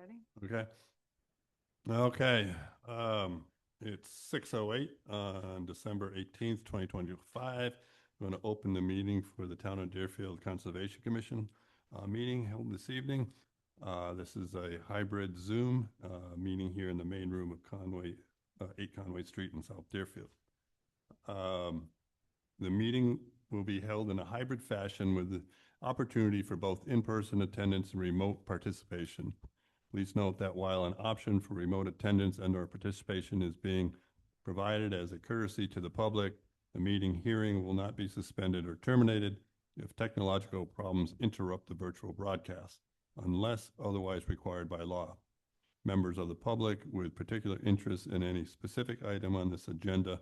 ready? Okay. Okay. It's 6:08 on December 18th, 2025. I'm going to open the meeting for the Town of Deerfield Conservation Commission meeting held this evening. This is a hybrid Zoom meeting here in the main room of Conway, 8 Conway Street in South Deerfield. The meeting will be held in a hybrid fashion with the opportunity for both in-person attendance and remote participation. Please note that while an option for remote attendance and/or participation is being provided as a courtesy to the public, the meeting hearing will not be suspended or terminated if technological problems interrupt the virtual broadcast, unless otherwise required by law. Members of the public with particular interest in any specific item on this agenda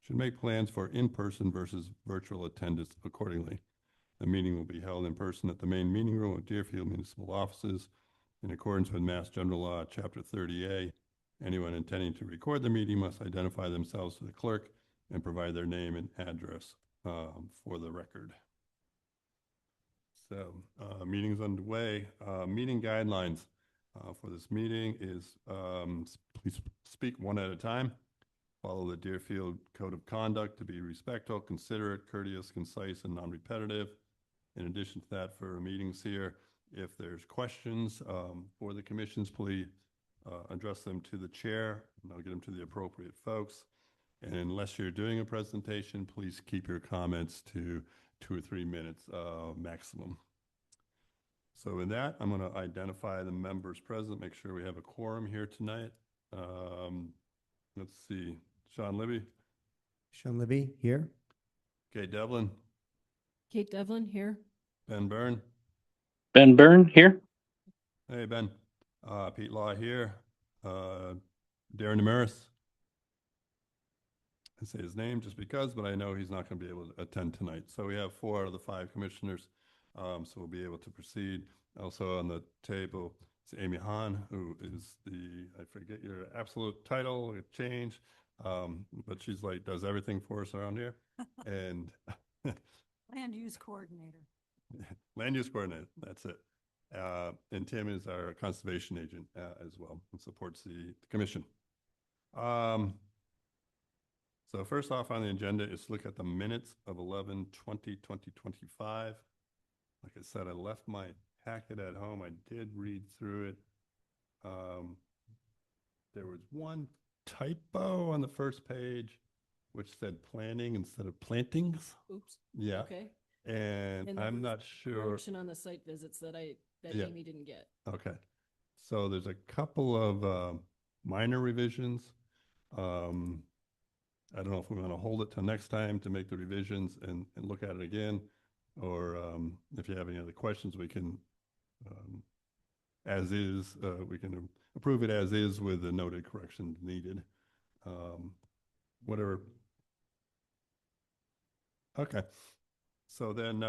should make plans for in-person versus virtual attendance accordingly. The meeting will be held in person at the main meeting room of Deerfield Municipal Offices. In accordance with Mass General Law, Chapter 30A, anyone intending to record the meeting must identify themselves to the clerk and provide their name and address for the record. So, meeting's underway. Meeting guidelines for this meeting is please speak one at a time. Follow the Deerfield Code of Conduct to be respectful, considerate, courteous, concise, and non-repetitive. In addition to that, for meetings here, if there's questions for the commissions, please address them to the chair, and I'll get them to the appropriate folks. And unless you're doing a presentation, please keep your comments to 2 or 3 minutes maximum. So with that, I'm going to identify the members present, make sure we have a quorum here tonight. Let's see, Sean Libby. Sean Libby, here. Kate Devlin. Kate Devlin, here. Ben Byrne. Ben Byrne, here. Hey, Ben. Pete Law here. Darren Damaris. I say his name just because, but I know he's not going to be able to attend tonight. So we have 4 out of the 5 commissioners, so we'll be able to proceed. Also on the table is Amy Hahn, who is I forget your absolute title, it changed, but she's does everything for us around here. And Land use coordinator. Land use coordinator, that's it. And Tim is our conservation agent as well and supports the commission. So first off on the agenda is to look at the minutes of 11/20/2025. Like I said, I left my packet at home. I did read through it. There was one typo on the first page, which said planning instead of plantings. Oops. Yeah. Okay. And I'm not sure. Correction on the site visits that Yeah. Amy didn't get. Okay. So there's a couple of minor revisions. I don't know if we want to hold it till next time to make the revisions and look at it again, or if you have any other questions, we can, as is, we can approve it as is with the noted corrections needed. Whatever. Okay. So then,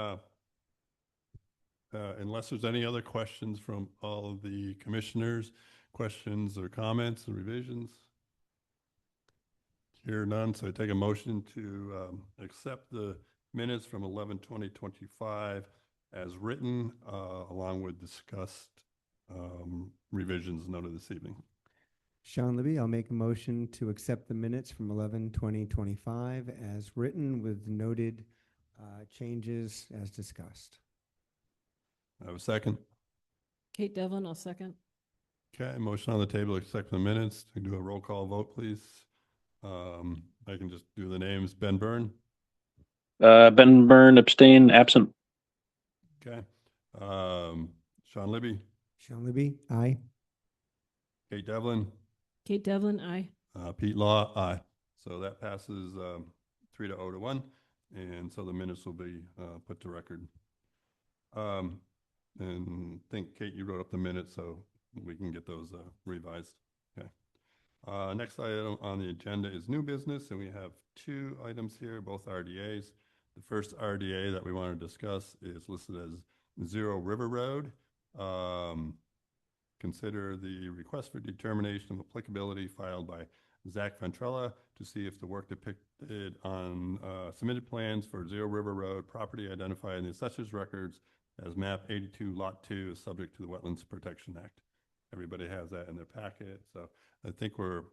unless there's any other questions from all of the commissioners, questions or comments or revisions? Hear none, so I take a motion to accept the minutes from 11/20/25 as written, along with discussed revisions noted this evening. Sean Libby, I'll make a motion to accept the minutes from 11/20/25 as written with noted changes as discussed. I have a second. Kate Devlin, I'll second. Okay, motion on the table, accept the minutes. Can do a roll call vote, please. I can just do the names. Ben Byrne. Ben Byrne, abstain, absent. Okay. Sean Libby. Sean Libby, aye. Kate Devlin. Kate Devlin, aye. Pete Law, aye. So that passes 3-0 to 1, and so the minutes will be put to record. And I think, Kate, you wrote up the minutes, so we can get those revised. Okay. Next item on the agenda is new business, and we have 2 items here, both RDAs. The first RDA that we want to discuss is listed as Zero River Road. Consider the request for determination of applicability filed by Zach Ventrella to see if the work depicted on submitted plans for Zero River Road property identified in the assessor's records as map 82 lot 2 is subject to the Wetlands Protection Act. everybody has that in their packet. So I think we're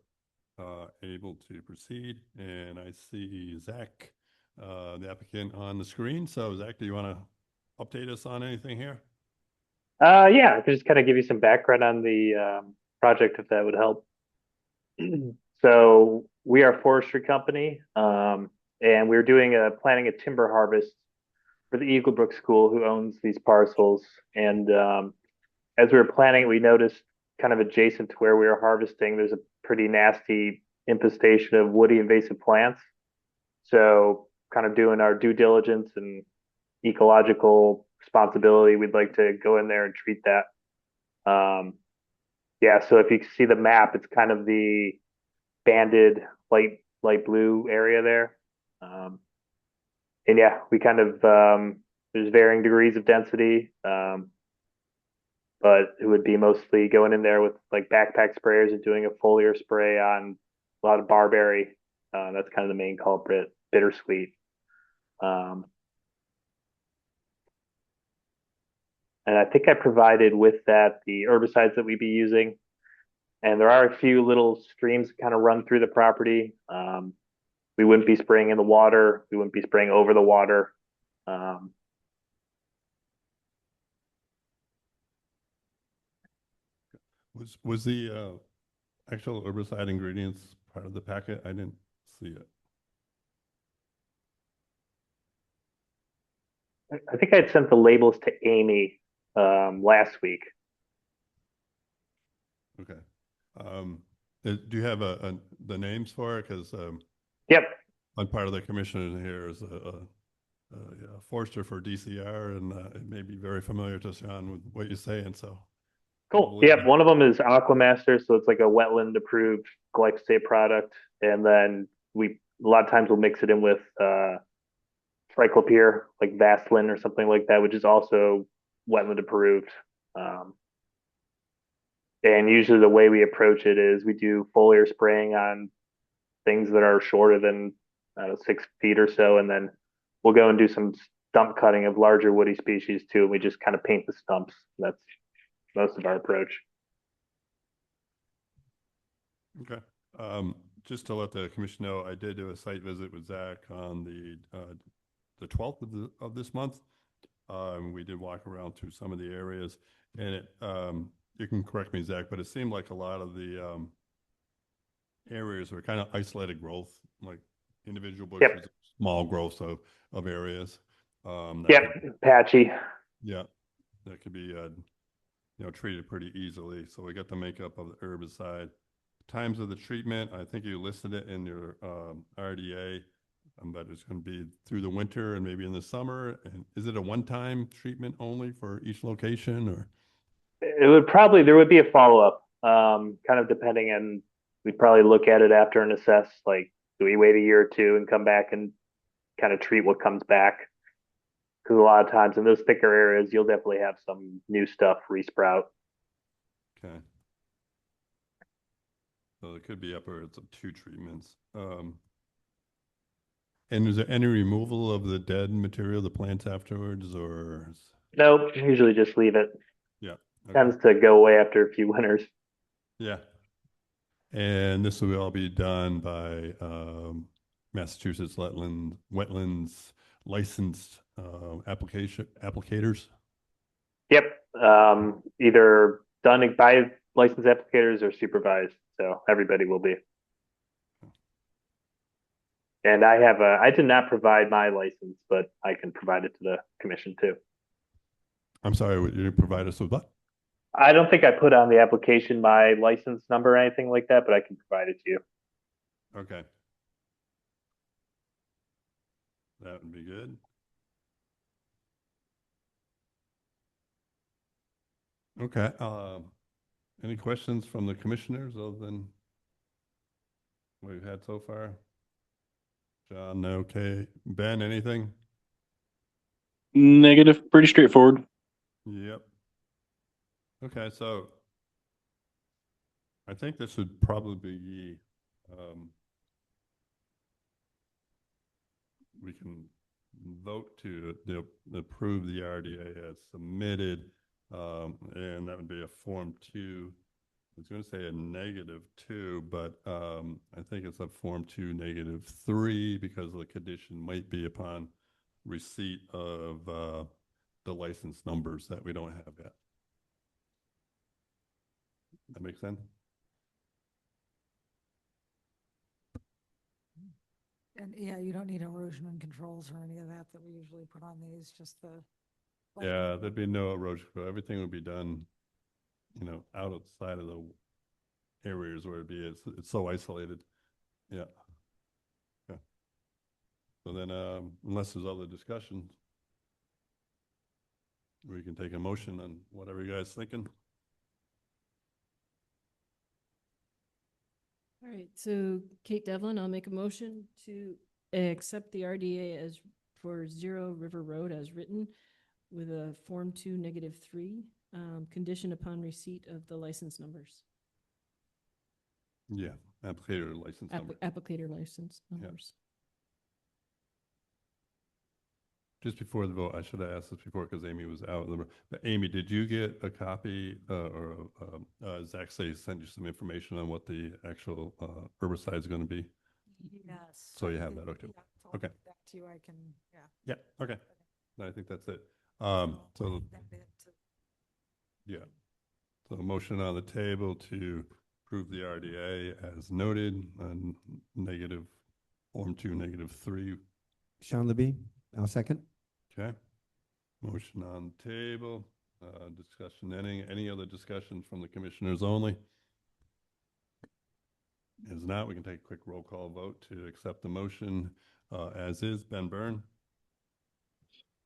able to proceed. And I see Zach, the applicant, on the screen. So Zach, do you want to update us on anything here? Yeah, I could just kind of give you some background on the project if that would help. So we are a forestry company, and we're planning a timber harvest for the Eagle Brook School, who owns these parcels. And as we were planning, we noticed kind of adjacent to where we were harvesting, there's a pretty nasty infestation of woody invasive plants. So kind of doing our due diligence and ecological responsibility, we'd like to go in there and treat that. Yeah, so if you see the map, it's kind of the banded light blue area there. And yeah, we kind of there's varying degrees of density, but it would be mostly going in there with like backpack sprayers and doing a foliar spray on a lot of barberry. That's kind of the main culprit, bittersweet. And I think I provided with that the herbicides that we'd be using. And there are a few little streams that kind of run through the property. We wouldn't be spraying in the water. We wouldn't be spraying over the water. Was the actual herbicide ingredients part of the packet? I didn't see it. I think I had sent the labels to Amy last week. Okay. Do you have the names for it? Because Yep. one part of the commission here is a forester for DCR, and it may be very familiar to Sean with what you're saying. So Cool. Yep. One of them is Aquamaster, so it's like a wetland approved glyphosate product, and then a lot of times we'll mix it in with Triclopyr, like Vaseline or something like that, which is also wetland approved. And usually the way we approach it is we do foliar spraying on things that are shorter than 6 feet or so, and then we'll go and do some stump cutting of larger woody species too, and we just kind of paint the stumps. That's most of our approach. Okay. Just to let the commission know, I did do a site visit with Zach on the 12th of this month. We did walk around through some of the areas, and it you can correct me, Zach, but it seemed like a lot of the areas were kind of isolated growth, like individual bushes, Yep. small growths of areas. Yep, patchy. Yeah, that could be treated pretty easily. So we got the makeup of the herbicide. Times of the treatment, I think you listed it in your RDA, but it's going to be through the winter and maybe in the summer. And is it a one-time treatment only for each location, or? There would be a follow-up, kind of depending on, we'd probably look at it after and assess, like, do we wait a year or two and come back and kind of treat what comes back? Because a lot of times in those thicker areas, you'll definitely have some new stuff resprout. Okay. So it could be upwards of 2 treatments. And is there any removal of the dead material, the plants afterwards, or? Nope, usually just leave it. Yeah. Okay. Tends to go away after a few winters. Yeah. And this will all be done by Massachusetts wetlands licensed applicators. Yep. Either done by licensed applicators or supervised. So everybody will be. And I did not provide my license, but I can provide it to the commission too. I'm sorry, you didn't provide us with what? I don't think I put on the application my license number or anything like that, but I can provide it to you. Okay. That would be good. Okay. Any questions from the commissioners other than what we've had so far? John, okay. Ben, anything? Negative, pretty straightforward. Yep. Okay, so I think this would probably be, we can vote to approve the RDA as submitted, and that would be a Form 2 was going to say a -2, but I think it's a Form 2 -3 because the condition might be upon receipt of the license numbers that we don't have yet. That makes sense? And yeah, you don't need erosion and controls or any of that that we usually put on these, just the. Yeah, there'd be no erosion control. Everything would be done, outside of the areas where it'd be, it's so isolated. Yeah. Yeah. So then, unless there's other discussions, we can take a motion on whatever you guys thinking. All right, so Kate Devlin, I'll make a motion to accept the RDA as for 0 River Road as written with a Form 2 -3, condition upon receipt of the license numbers, Yeah, applicator license number. applicator license Yeah. numbers. Just before the vote, I should have asked this before because Amy was out. But Amy, did you get a copy or Zach say he sent you some information on what the actual herbicide is going to be? Yes. So you have that, okay. Yeah, so I'll Okay. get back to you, I can, yeah. Yeah, okay. I think that's it. So, That bit to- yeah. So a motion on the table to approve the RDA as noted on Form 2 -3. Sean Libby, I'll second. Okay. Motion on the table, discussion ending. Any other discussions from the commissioners only? As not, we can take a quick roll call vote to accept the motion as is. Ben Byrne,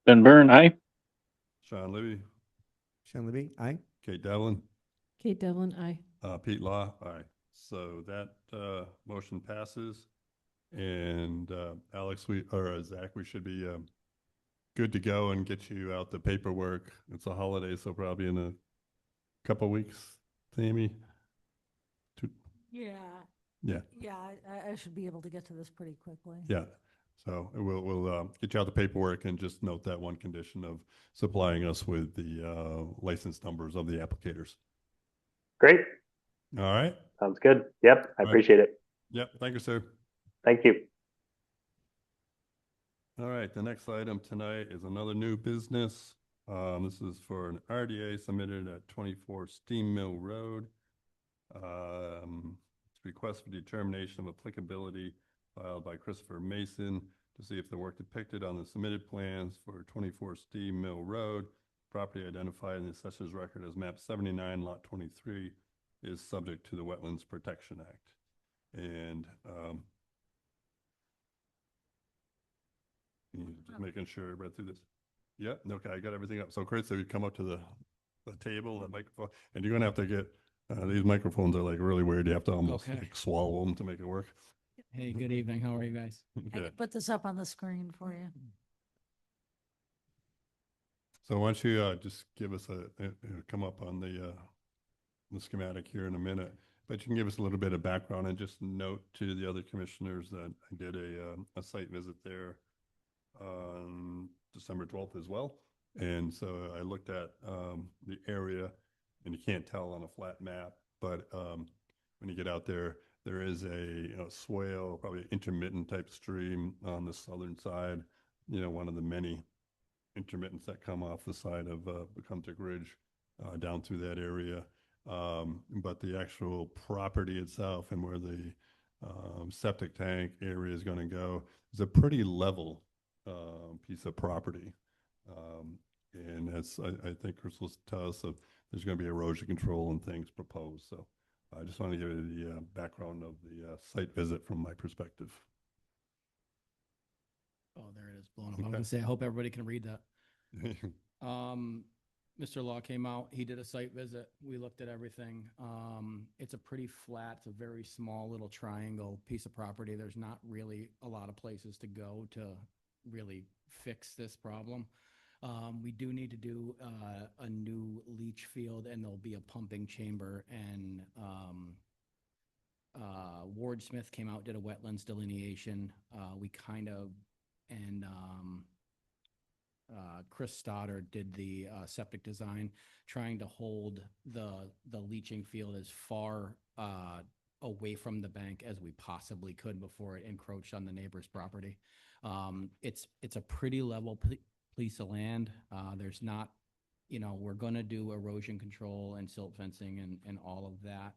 Ben Byrne, aye. Sean Libby, Sean Libby, aye. Kate Devlin, Kate Devlin, aye. Pete Law, aye. So that motion passes. And Alex, Zach, we should be good to go and get you out the paperwork. It's a holiday, so probably in a couple weeks, Amy. Yeah. Yeah. Yeah, I should be able to get to this pretty quickly. Yeah. So we'll get you out the paperwork and just note that one condition of supplying us with the license numbers of the applicators. Great. All right. Sounds good. Yep. I Right. appreciate it. Yep. Thank you, sir. Thank you. All right. The next item tonight is another new business. This is for an RDA submitted at 24 Steam Mill Road. It's request for determination of applicability filed by Christopher Mason to see if the work depicted on the submitted plans for 24 Steam Mill Road, property identified in the assessor's record as map 79, lot 23, is subject to the Wetlands Protection Act. And just making sure I read through this. Yeah, okay, I got everything up. So Chris, if you come up to the table, the microphone, and you're gonna have to get, these microphones are like really weird. You have to almost Okay. like swallow them to make it work. Hey, good evening. How are you guys? I Okay. can put this up on the screen for you. So why don't you just give us come up on the schematic here in a minute, but you can give us a little bit of background and just note to the other commissioners that I did a site visit there on December 12th as well. And so I looked at the area, and you can't tell on a flat map, but when you get out there, there is a swale, probably intermittent type stream on the southern side, one of the many intermittents that come off the side of Becumtic Ridge down through that area. But the actual property itself and where the septic tank area is going to go is a pretty level piece of property. And as I think Chris will tell us, there's going to be erosion control and things proposed. So I just want to give you the background of the site visit from my perspective. Oh, there it is, blown up. I Okay. was gonna say, I hope everybody can read that. Mr. Law came out, he did a site visit, we looked at everything. It's a pretty flat, it's a very small little triangle piece of property. There's not really a lot of places to go to really fix this problem. We do need to do a new leach field, and there'll be a pumping chamber, and Ward Smith came out, did a wetlands delineation. We kind of, and Chris Stoddard did the septic design, trying to hold the leaching field as far away from the bank as we possibly could before it encroached on the neighbor's property. It's a pretty level piece of land. There's not, we're going to do erosion control and silt fencing and all of that,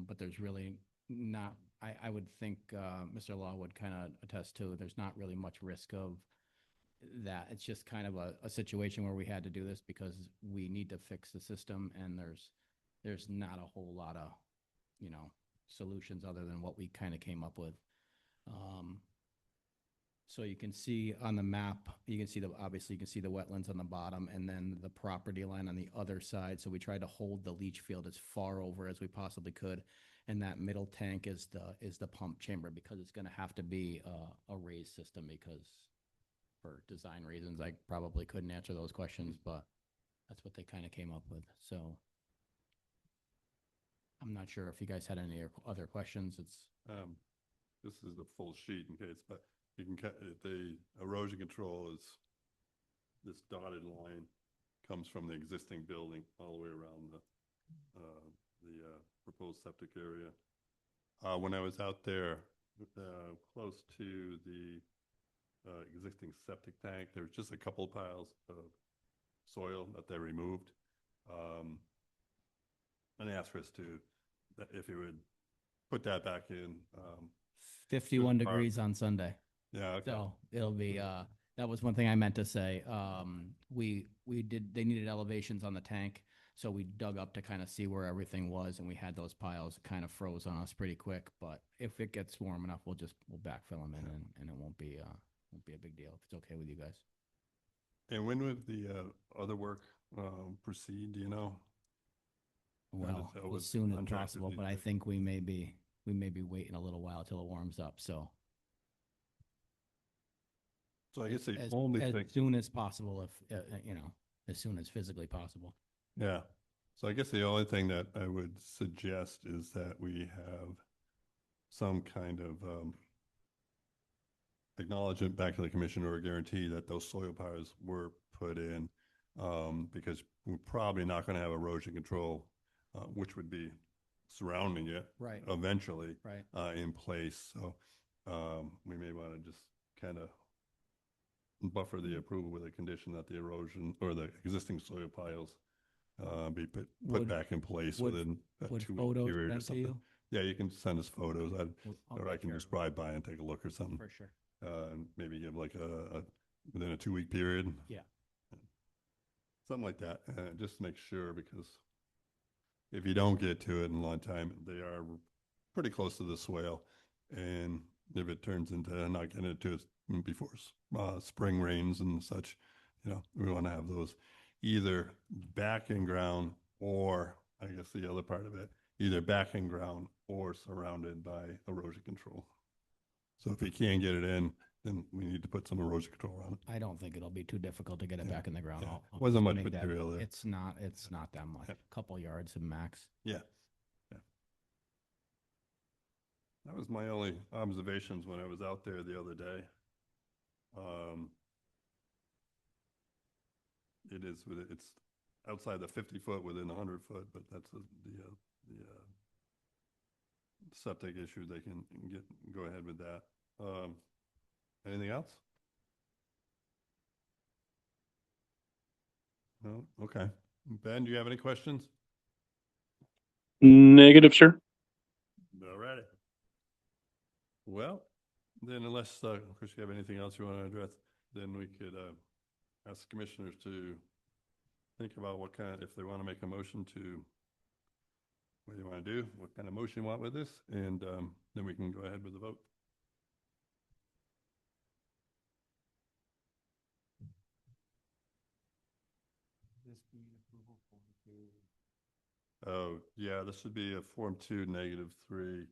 but there's really not, I would think Mr. Law would kind of attest to, there's not really much risk of that. It's just kind of a situation where we had to do this because we need to fix the system, and there's not a whole lot of, solutions other than what we kind of came up with. So you can see on the map, obviously you can see the wetlands on the bottom and then the property line on the other side. So we tried to hold the leach field as far over as we possibly could. And that middle tank is the pump chamber, because it's going to have to be a raised system, because for design reasons, I probably couldn't answer those questions, but that's what they kind of came up with. So I'm not sure if you guys had any other questions. This is the full sheet in case, but you can the erosion control is this dotted line comes from the existing building all the way around the proposed septic area. When I was out there close to the existing septic tank, there was just a couple piles of soil that they removed. And they asked us if you would put that back in. 51 degrees on Sunday. Yeah. Okay. So it'll be, that was one thing I meant to say. They needed elevations on the tank. So we dug up to kind of see where everything was, and we had those piles kind of froze on us pretty quick. But if it gets warm enough, we'll backfill them in, and it won't be a big deal if it's okay with you guys. And when would the other work proceed? Do you know? Well, that as was soon as contracted, possible, do you but I think? think we may be waiting a little while till it warms up. So So I guess the as only thing, soon as possible, if as soon as physically possible. yeah. So I guess the only thing that I would suggest is that we have some kind of acknowledgement back to the commission, or a guarantee that those soil piles were put in, because we're probably not going to have erosion control, which would be surrounding it Right. eventually Right. in place. So we may want to just kind of buffer the approval with a condition that the erosion or the existing soil piles be put Would- back in place would- within a Would 2-week photos period or sent to something. you? Yeah, you can send us photos, I'll or I take can care just of it. ride by and take a look or something. For sure. And maybe give like within a 2-week period. Yeah. Something like that, just to make sure, because if you don't get to it in a long time, they are pretty close to the swale. And if it turns into not getting it to it before spring rains and such, we want to have those either back in ground, or I guess the other part of it, either back in ground or surrounded by erosion control. So if you can't get it in, then we need to put some erosion control on it. I don't think it'll be too difficult to get it Yeah, back in the ground. yeah. I'm Wasn't much assuming that material there. It's not that much. Yeah. Couple yards of max. Yeah. That was my only observations when I was out there the other day. It's outside the 50-foot, within 100-foot, but that's the septic issue. They can go ahead with that. Anything else? No? Okay. Ben, do you have any questions? Negative, sir. All righty. Well, then unless, Chris, you have anything else you want to address, then we could ask commissioners to think about if they want to make a motion to, what do you want to do, what kind of motion you want with this, and then we can go ahead with the vote. Oh, yeah, this would be a Form 2, -3.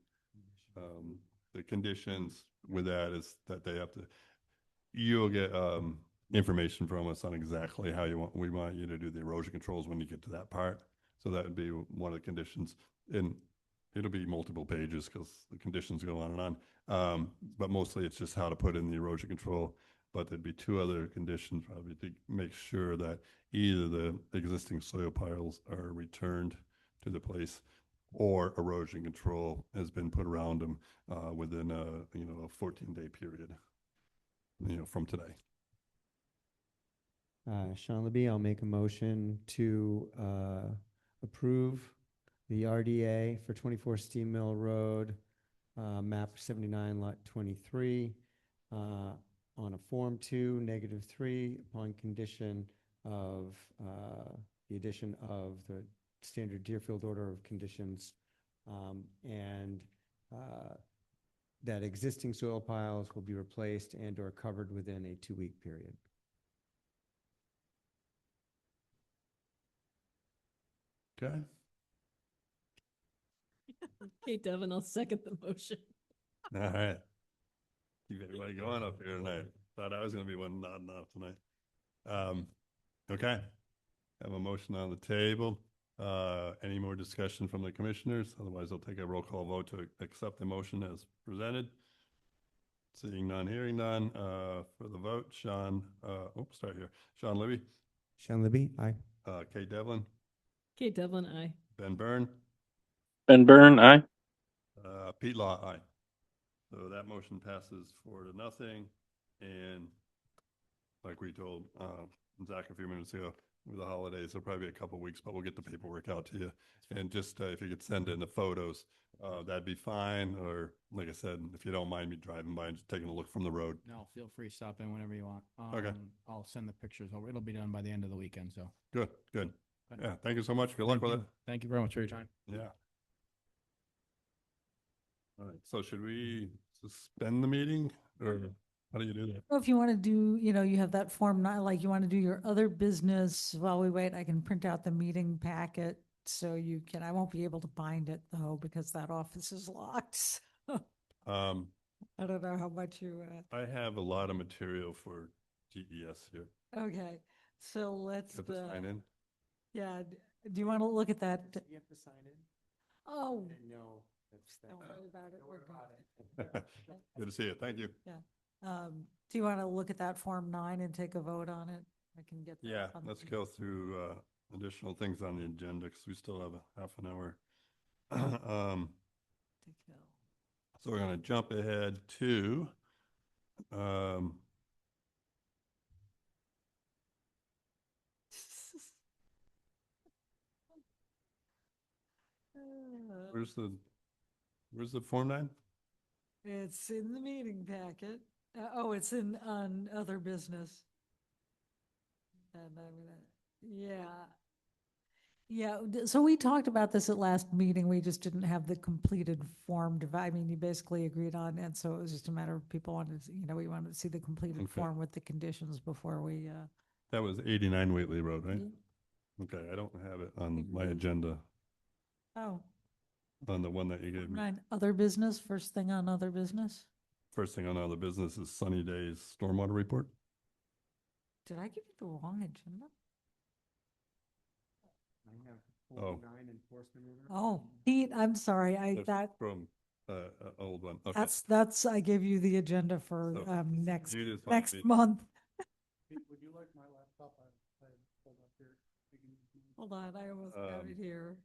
The conditions with that is that they have to, you'll get information from us on exactly how we want you to do the erosion controls when you get to that part. So that would be one of the conditions, and it'll be multiple pages because the conditions go on and on. But mostly it's just how to put in the erosion control. but there'd be two other conditions probably to make sure that either the existing soil piles are returned to the place or erosion control has been put around them within a 14-day period, from today. Sean Libby, I'll make a motion to approve the RDA for 24 Steam Mill Road, map 79, lot 23, on a Form 2, -3, upon condition of the addition of the standard Deerfield order of conditions, and that existing soil piles will be replaced and/or covered within a 2-week period. Okay. Kate Devlin, I'll second the motion. All right. Keep everybody going up here tonight. Thought I was going to be one nodding off tonight. Okay. Have a motion on the table. Any more discussion from the commissioners? Otherwise, I'll take a roll call vote to accept the motion as presented. Seeing none, hearing none. For the vote, Sean, start here. Sean Libby, Sean Libby, aye. Kate Devlin, Kate Devlin, aye. Ben Byrne, Ben Byrne, aye. Pete Law, aye. So that motion passes 4-0. And like we told Zach a few minutes ago, with the holidays, it'll probably be a couple of weeks, but we'll get the paperwork out to you. And just if you could send in the photos, that'd be fine. Or like I said, if you don't mind me driving by and just taking a look from the road. No, feel free to stop in whenever you want. Okay. I'll send the pictures over. It'll be done by the end of the weekend, so. Good, good. Good. Yeah, thank you so much. Good luck with it. Thank you very much for your time. Yeah. All right, so should we suspend the meeting or how do you do that? Well, if you want to do, you have that form, not like you want to do your other business while we wait, I can print out the meeting packet. So I won't be able to bind it though, because that office is locked. So I don't know how much I have a lot of material for GES here. okay. So let's, Got to sign in. yeah, do you want to look at that? You have to sign in? Oh, No, that's don't worry about it. We're good. Good to see you. Thank you. Do you want to look at that Form 9 and take a vote on it? I can get that. Yeah, up on the let's screen. go through additional things on the agenda because we still have a half an hour. To kill. So we're going to jump ahead to where's the Form 9? It's in the meeting packet. It's on other business. And so we talked about this at last meeting. We just didn't have the completed form. You basically agreed on, and so it was just a matter of people wanted to, we wanted to see the completed Okay. form with the conditions before we, That was 89 Whately Road, right? Yeah. Okay, I don't have it on my agenda, oh, on the one that you gave me. 9, other business, first thing on other business. First thing on other business is Sunny Days Stormwater Report. Did I give you the wrong agenda? I have Oh. 49 enforcement order. Oh, Pete, I'm sorry. That's From old one. Okay. That's, I gave you the agenda for, So, next You just want next me- month. Would you like my laptop? I pulled up here. Hold on, I almost got Um, it here.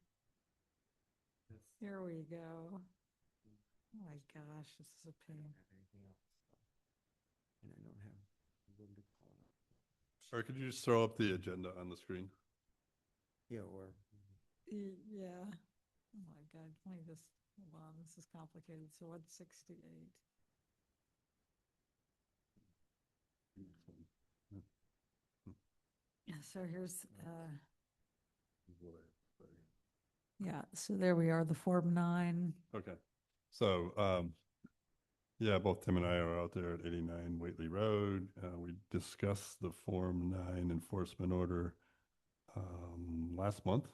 Here we go. Oh my gosh, this is a pain. And I don't have room to call it up. Or could you just throw up the agenda on the screen? Yeah, or. Yeah. Oh my God, let me just, hold on, this is complicated. So 168. Yeah, so here's, yeah, so there we are, the Form 9. Okay, so, yeah, both Tim and I are out there at 89 Whately Road. We discussed the Form 9 enforcement order last month.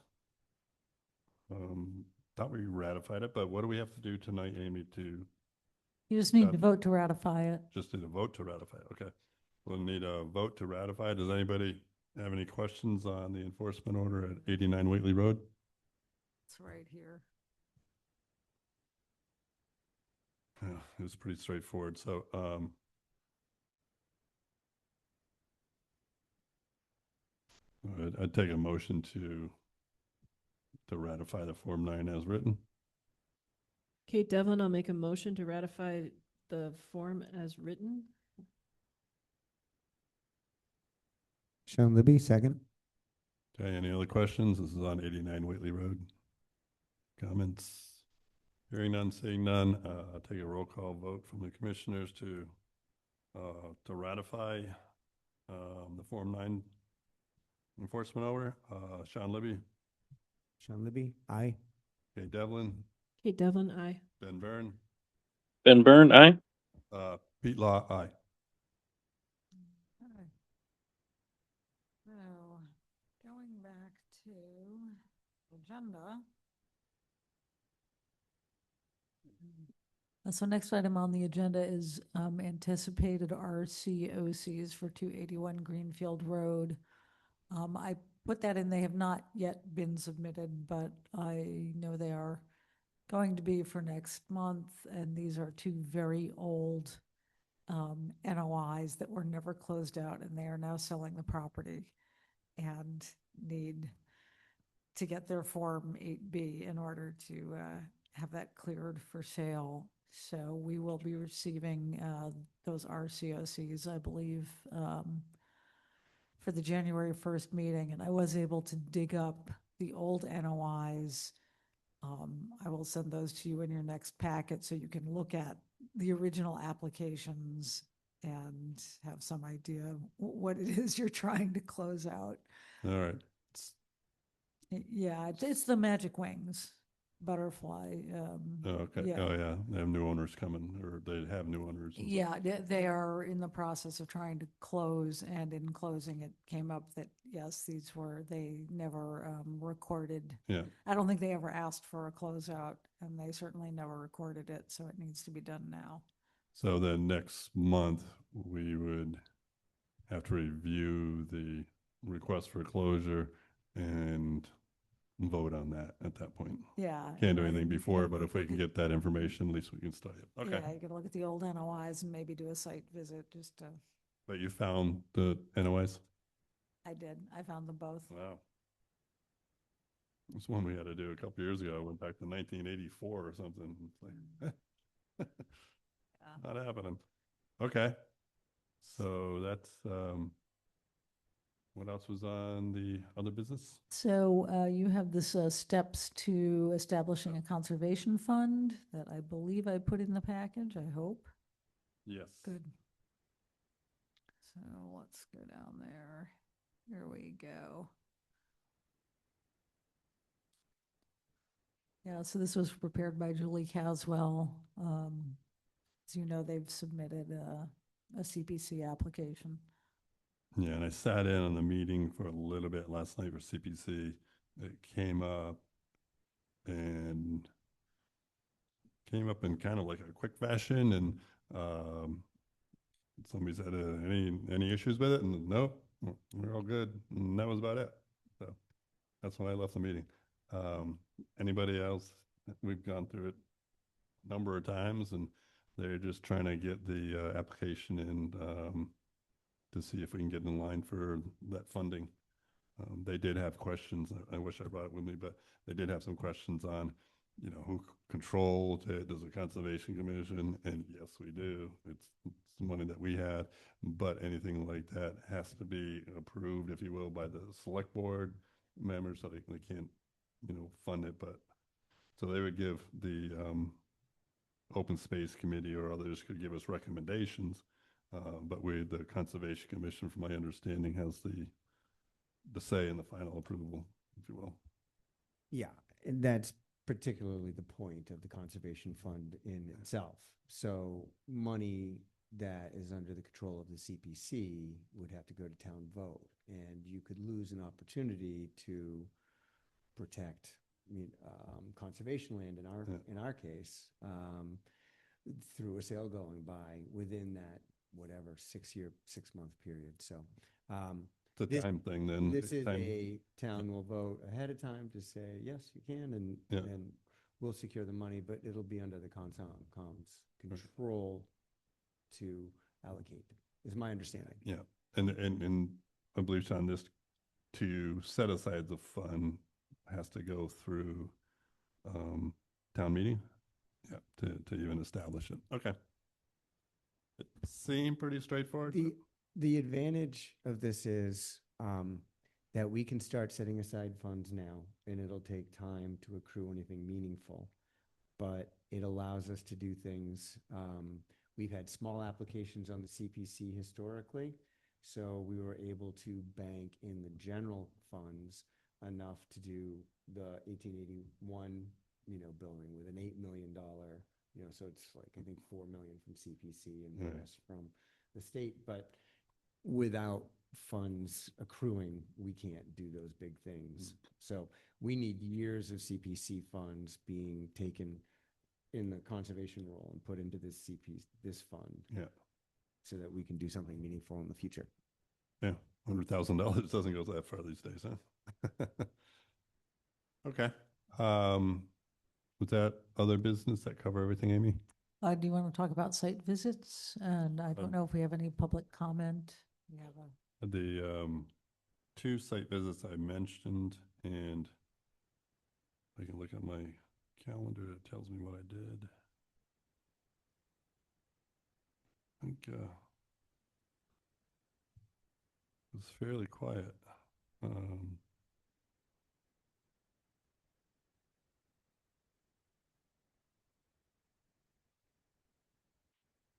Thought we ratified it, but what do we have to do tonight, Amy, to You just need to Got it. vote to ratify it. just need a vote to ratify? Okay, we'll need a vote to ratify. Does anybody have any questions on the enforcement order at 89 Whately Road? It's right here. Yeah, it was pretty straightforward. So, I'd take a motion to ratify the Form 9 as written. Kate Devlin, I'll make a motion to ratify the form as written. Sean Libby, second. Okay, any other questions? This is on 89 Whately Road. Comments? Hearing none, seeing none, I'll take a roll call vote from the commissioners to ratify the Form 9 enforcement order. Sean Libby, Sean Libby, aye. Kate Devlin, Kate Devlin, aye. Ben Byrne, Ben Byrne, aye. Pete Law, aye. Okay. So, going back to agenda. So next item on the agenda is anticipated RCOCs for 281 Greenfield Road. I put that in, they have not yet been submitted, but I know they are going to be for next month, and these are two very old NOIs that were never closed out, and they are now selling the property and need to get their Form 8B in order to have that cleared for sale. So we will be receiving those RCOCs, I believe, for the January 1st meeting, and I was able to dig up the old NOIs. I will send those to you in your next packet so you can look at the original applications and have some idea what it is you're trying to close out. All right. Yeah, it's the Magic Wings butterfly. Oh, okay. Yeah. Oh, yeah. They have new owners coming, or they have new owners. and stuff. Yeah, they are in the process of trying to close, and in closing, it came up that, yes, they never recorded. Yeah. I don't think they ever asked for a closeout, and they certainly never recorded it, so it needs to be done now. So then next month, we would have to review the request for closure and vote on that at that point. Yeah. Can't and do anything then- before, and but if we can get that information, at least we can study it. Okay. Yeah, you can look at the old NOIs and maybe do a site visit, just to, But you found the NOIs? I found them both. Wow. This one we had to do a couple years ago. I went back to 1984 or something. It's like, Yeah. not happening. Okay. So that's, what else was on the other business? So you have this steps to establishing a conservation fund that I believe I put in the package, I hope. Yes. Good. So let's go down there. Here we go. Yeah, so this was prepared by Julie Caswell. As you know, they've submitted a CPC application. Yeah, and I sat in on the meeting for a little bit last night for CPC. It came up in kind of like a quick fashion, and somebody said, any issues with it? And no, we're all good. And that was about it. So that's when I left the meeting. Anybody else? We've gone through it a number of times, and they're just trying to get the application in to see if we can get in line for that funding. They did have questions. I wish I brought it with me, but they did have some questions on, who controls it. Does the Conservation Commission? And yes, we do. It's money that we had, but anything like that has to be approved, if you will, by the select board members, so they can't, fund it. But so they would give the Open Space Committee or others could give us recommendations. But the Conservation Commission, from my understanding, has the say in the final approval, if you will. Yeah, and that's particularly the point of the conservation fund in itself. So money that is under the control of the CPC would have to go to town vote, and you could lose an opportunity to protect conservation land in our case through a sale going by within that whatever 6-month period. So It's a This- time thing then. this is time- a town will vote ahead of time to say, yes, you can, Yeah. and we'll secure the money, but it'll be under the comms control to allocate, is my understanding. Yeah, and I believe, Sean, this to set aside the fund has to go through town meeting? Yeah, to even establish it. Okay. It seemed pretty straightforward. The advantage of this is that we can start setting aside funds now, and it'll take time to accrue anything meaningful. But it allows us to do things. We've had small applications on the CPC historically, so we were able to bank in the general funds enough to do the 1881, building with an $8 million, so it's like, I think 4 million from CPC and the Right. rest from the state. But without funds accruing, we can't do those big things. So we need years of CPC funds being taken in the conservation role and put into this fund Yeah, so that we can do something meaningful in the future. yeah. $100,000 doesn't go that far these days, huh? Okay. Was that other business that cover everything, Amy? Do you want to talk about site visits? And I don't know if we have any public comment. We have a, The 2 site visits I mentioned, and I can look at my calendar, it tells me what I did. I think it was fairly quiet.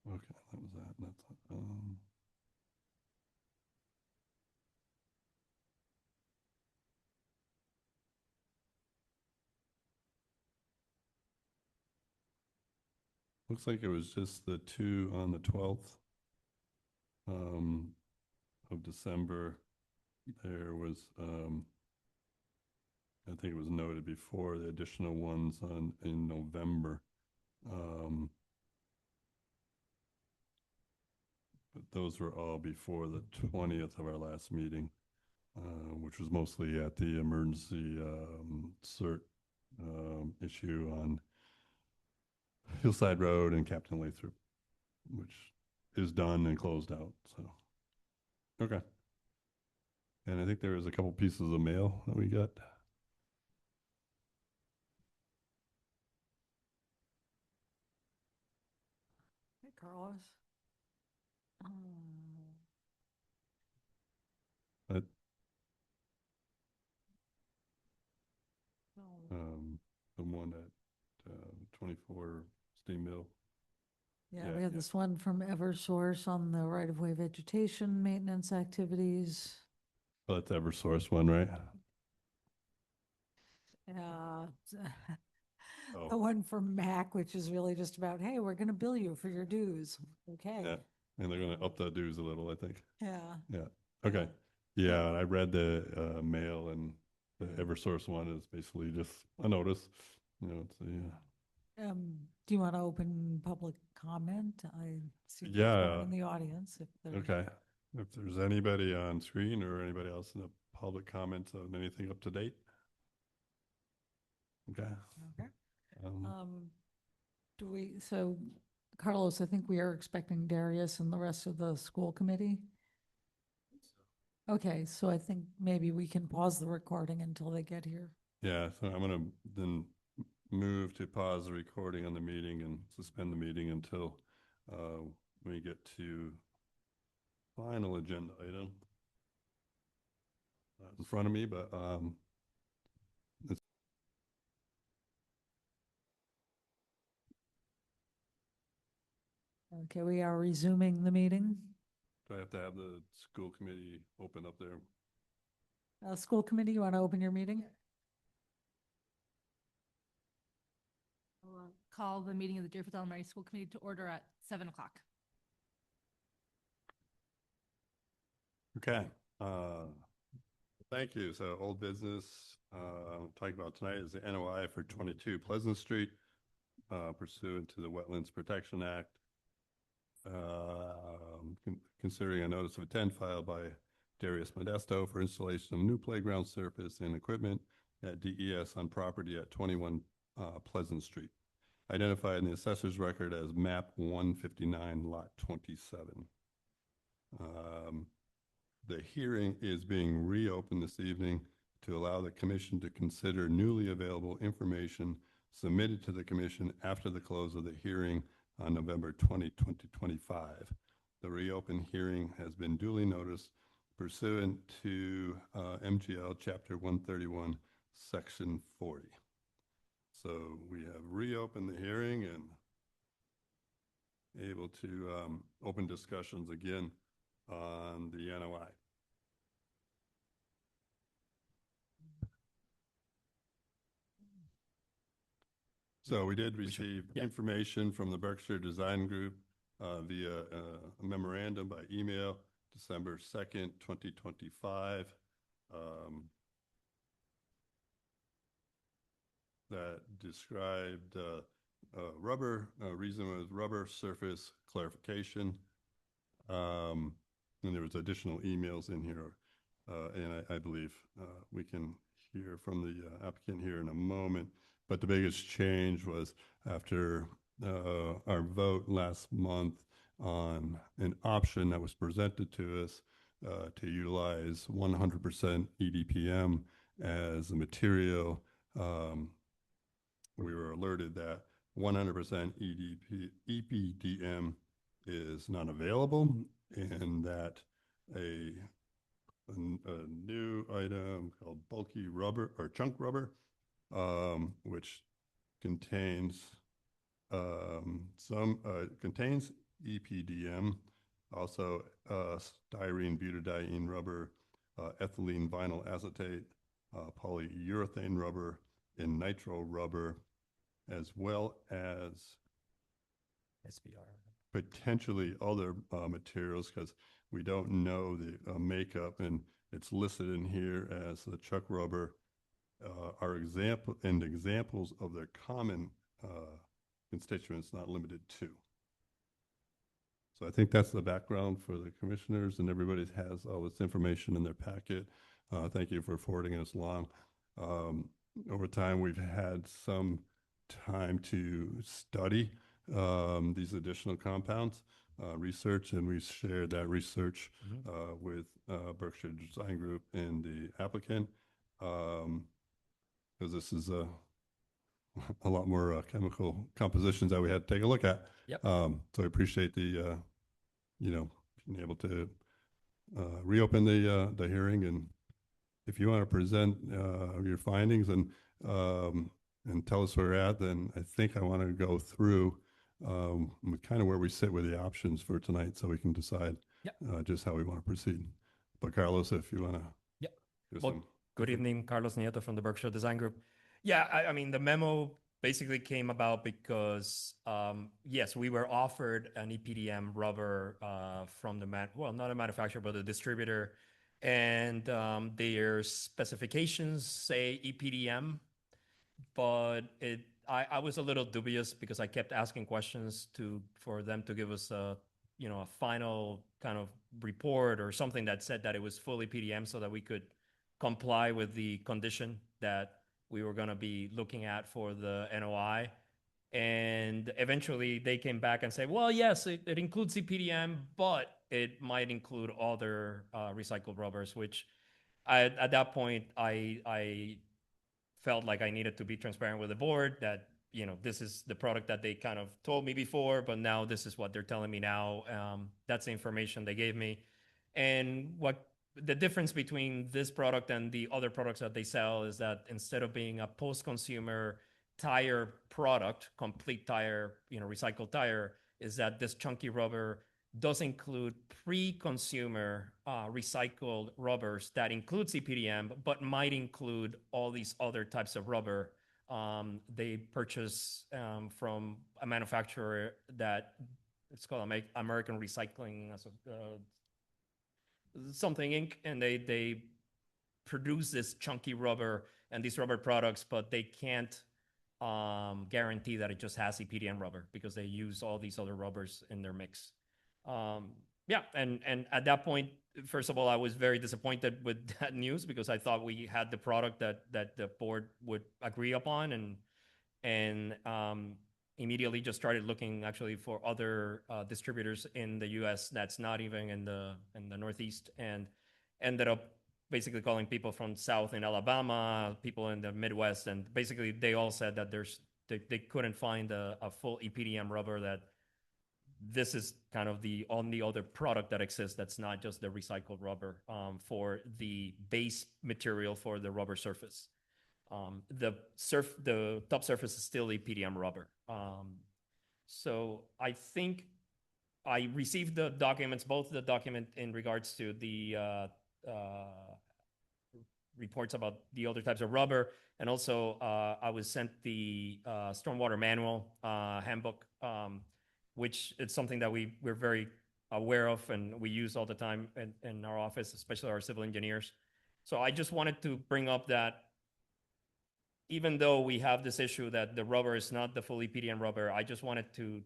Okay, that was that. That's looks like it was just the 2 on the 12th of December. There was, I think it was noted before, the additional ones in November. But those were all before the 20th of our last meeting, which was mostly at the emergency cert issue on Hillside Road and Captain Lathrop, which is done and closed out. So, okay. And I think there was a couple pieces of mail that we got. hey, Carlos. But Oh, the one at 24 Steam Mill. yeah, yeah, we have yeah. this one from Eversource on the right-of-way vegetation maintenance activities. Oh, that's Eversource one, right? Yeah. Oh. The one from MAC, which is really just about, hey, we're gonna bill you for your dues. Okay. Yeah, and they're gonna up the dues a little, I think. Yeah. Yeah, okay. Yeah, and I read the mail, and the Eversource one is basically just a notice. It's Do you want to open public comment? I see there's Yeah. one in the audience if there's. okay. If there's anybody on screen or anybody else in the public comments on anything up to date? Okay. Okay. Um, So Carlos, I think we are expecting Darius and the rest of the school committee. Okay, so I think maybe we can pause the recording until they get here. Yeah, so I'm gonna then move to pause the recording on the meeting and suspend the meeting until we get to final agenda item. Not in front of me, but Okay, we are resuming the meeting. do I have to have the school committee open up there? School committee, you want to open your meeting? We'll call the meeting of the Deerfield Elementary School Committee to order at 7 o'clock. Okay. Thank you. So old business, I'm talking about tonight is the NOI for 22 Pleasant Street pursuant to the Wetlands Protection Act. Considering a notice of intent filed by Darius Modesto for installation of new playground surface and equipment at DES on property at 21 Pleasant Street, identified in the assessor's record as map 159 lot 27. The hearing is being reopened this evening to allow the commission to consider newly available information submitted to the commission after the close of the hearing on November 20, 2025. The reopened hearing has been duly noticed pursuant to MGL Chapter 131, Section 40. So we have reopened the hearing and able to open discussions again on the NOI. So we did receive information from the Berkshire Design Group via a memorandum by email, December 2nd, 2025. That described reason was rubber surface clarification. And there was additional emails in here. And I believe we can hear from the applicant here in a moment. But the biggest change was after our vote last month on an option that was presented to us to utilize 100% EDPM as a material. We were alerted that 100% EPDM is not available, and that a new item called bulky rubber or chunk rubber, which contains contains EPDM, also styrene butadiene rubber, ethylene vinyl acetate, polyurethane rubber, and nitro rubber, as well as SBR. potentially other materials, because we don't know the makeup, and it's listed in here as the chuck rubber are examples of their common constituents, not limited to. So I think that's the background for the commissioners, and everybody has all this information in their packet. Thank you for forwarding us along. Over time, we've had some time to study these additional compounds, research, and we shared that research with Berkshire Design Group and the applicant, because this is a lot more chemical compositions that we had to take a look at. Yep. So I appreciate the, being able to reopen the hearing, and if you want to present your findings and tell us where we're at, then I think I want to go through kind of where we sit with the options for tonight, so we can decide just how we want to proceed. But Carlos, if you want to. Yep. give Well, some- good evening, Carlos Nieto from the Berkshire Design Group. Yeah, I mean, the memo basically came about because, yes, we were offered an EPDM rubber from the not a manufacturer, but a distributor. And their specifications say EPDM, but I was a little dubious because I kept asking questions for them to give us a final kind of report or something that said that it was full EPDM, so that we could comply with the condition that we were going to be looking at for the NOI. And eventually they came back and said, well, yes, it includes EPDM, but it might include other recycled rubbers, which at that point, I felt like I needed to be transparent with the board that, this is the product that they kind of told me before, but now this is what they're telling me now. That's the information they gave me. And what the difference between this product and the other products that they sell is that instead of being a post-consumer tire product, complete tire, recycled tire, is that this chunky rubber does include pre-consumer recycled rubbers that includes EPDM, but might include all these other types of rubber. They purchase from a manufacturer that it's called American Recycling something Inc. And they produce this chunky rubber and these rubber products, but they can't guarantee that it just has EPDM rubber because they use all these other rubbers in their mix. And at that point, first of all, I was very disappointed with that news because I thought we had the product that the board would agree upon, and immediately just started looking actually for other distributors in the U.S. that's not even in the Northeast, and ended up basically calling people from South in Alabama, people in the Midwest, and basically they all said that they couldn't find a full EPDM rubber, that this is kind of the only other product that exists that's not just the recycled rubber for the base material for the rubber surface. The top surface is still EPDM rubber. So I think I received the documents, both the document in regards to the reports about the other types of rubber, and also I was sent the stormwater manual handbook, which is something that we're very aware of and we use all the time in our office, especially our civil engineers. So I just wanted to bring up that even though we have this issue that the rubber is not the full EPDM rubber, I just wanted to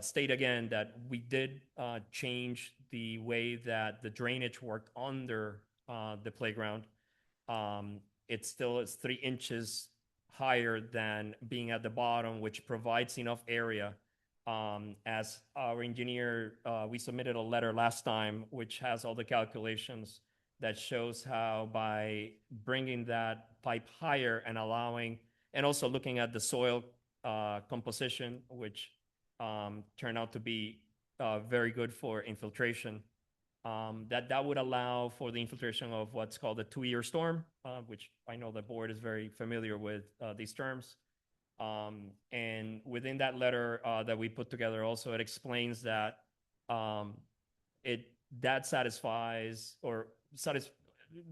state again that we did change the way that the drainage worked under the playground. It still is 3 inches higher than being at the bottom, which provides enough area. As our engineer, we submitted a letter last time, which has all the calculations that shows how by bringing that pipe higher and allowing, and also looking at the soil composition, which turned out to be very good for infiltration, that would allow for the infiltration of what's called a 2-year storm, which I know the board is very familiar with these terms. And within that letter that we put together also, it explains that that satisfies or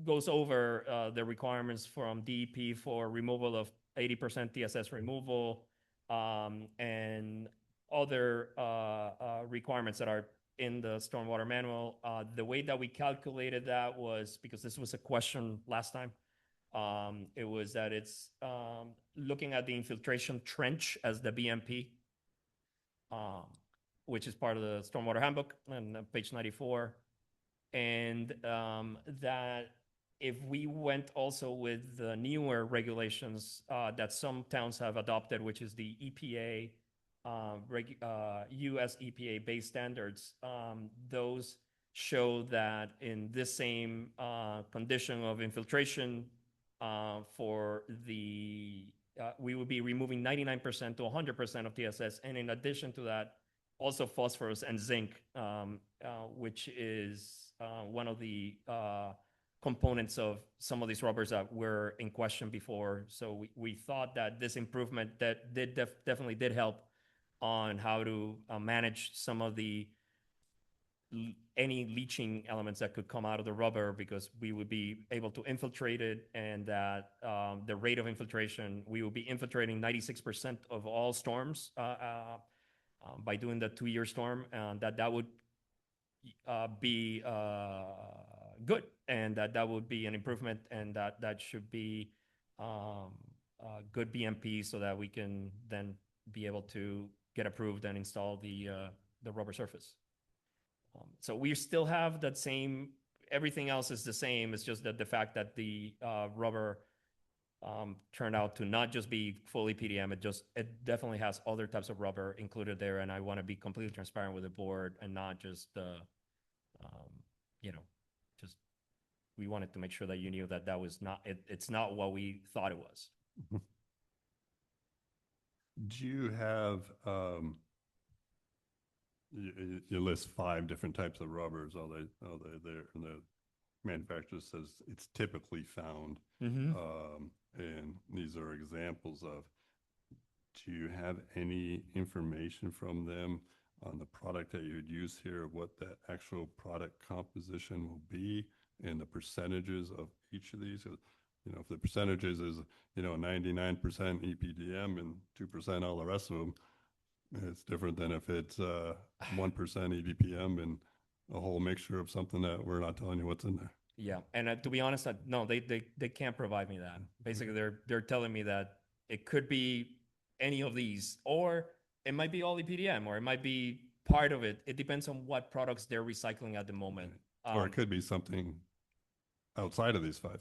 goes over the requirements from DEP for removal of 80% TSS removal and other requirements that are in the stormwater manual. The way that we calculated that was, because this was a question last time, it was that it's looking at the infiltration trench as the BMP, which is part of the stormwater handbook on page 94. And that if we went also with the newer regulations that some towns have adopted, which is the EPA, US EPA based standards, those show that in this same condition of infiltration for the, we would be removing 99% to 100% of TSS. And in addition to that, also phosphorus and zinc, which is one of the components of some of these rubbers that were in question before. So we thought that this improvement that definitely did help on how to manage some of the any leaching elements that could come out of the rubber, because we would be able to infiltrate it, and that the rate of infiltration, we will be infiltrating 96% of all storms by doing the 2-year storm, and that would be good, and that would be an improvement, and that should be good BMP, so that we can then be able to get approved and install the rubber surface. So we still have that same, everything else is the same. It's just that the fact that the rubber turned out to not just be full EPDM, it definitely has other types of rubber included there. And I want to be completely transparent with the board and not just, just, we wanted to make sure that you knew that that was not, it's not what we thought it was. Do you have, you list 5 different types of rubbers, although the manufacturer says it's typically found. And these are examples of, do you have any information from them on the product that you'd use here, what that actual product composition will be and the percentages of each of these? If the percentages is, 99% EPDM and 2% all the rest of them, it's different than if it's 1% EPDM and a whole mixture of something that we're not telling you what's in there. Yeah, and to be honest, no, they can't provide me that. Basically, they're telling me that it could be any of these, or it might be all EPDM, or it might be part of it. It depends on what products they're recycling at the moment. Or it could be something outside of these 5.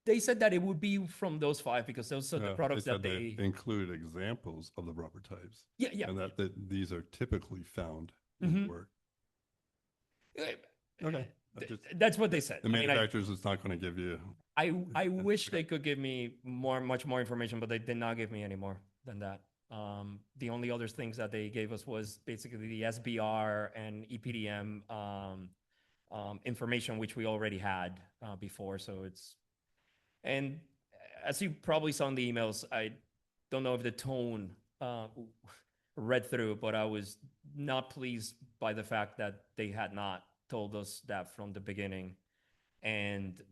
They said that it would be from those 5 because those are the products they that said they include examples of the rubber types. Yeah. And that these are typically found in work. Okay. That's what they said. The I mean, manufacturer's is not going to give you, I wish they could give me much more information, but they did not give me any more than that. The only other things that they gave us was basically the SBR and EPDM information, which we already had before. So and as you probably saw in the emails, I don't know if the tone read through, but I was not pleased by the fact that they had not told us that from the beginning. And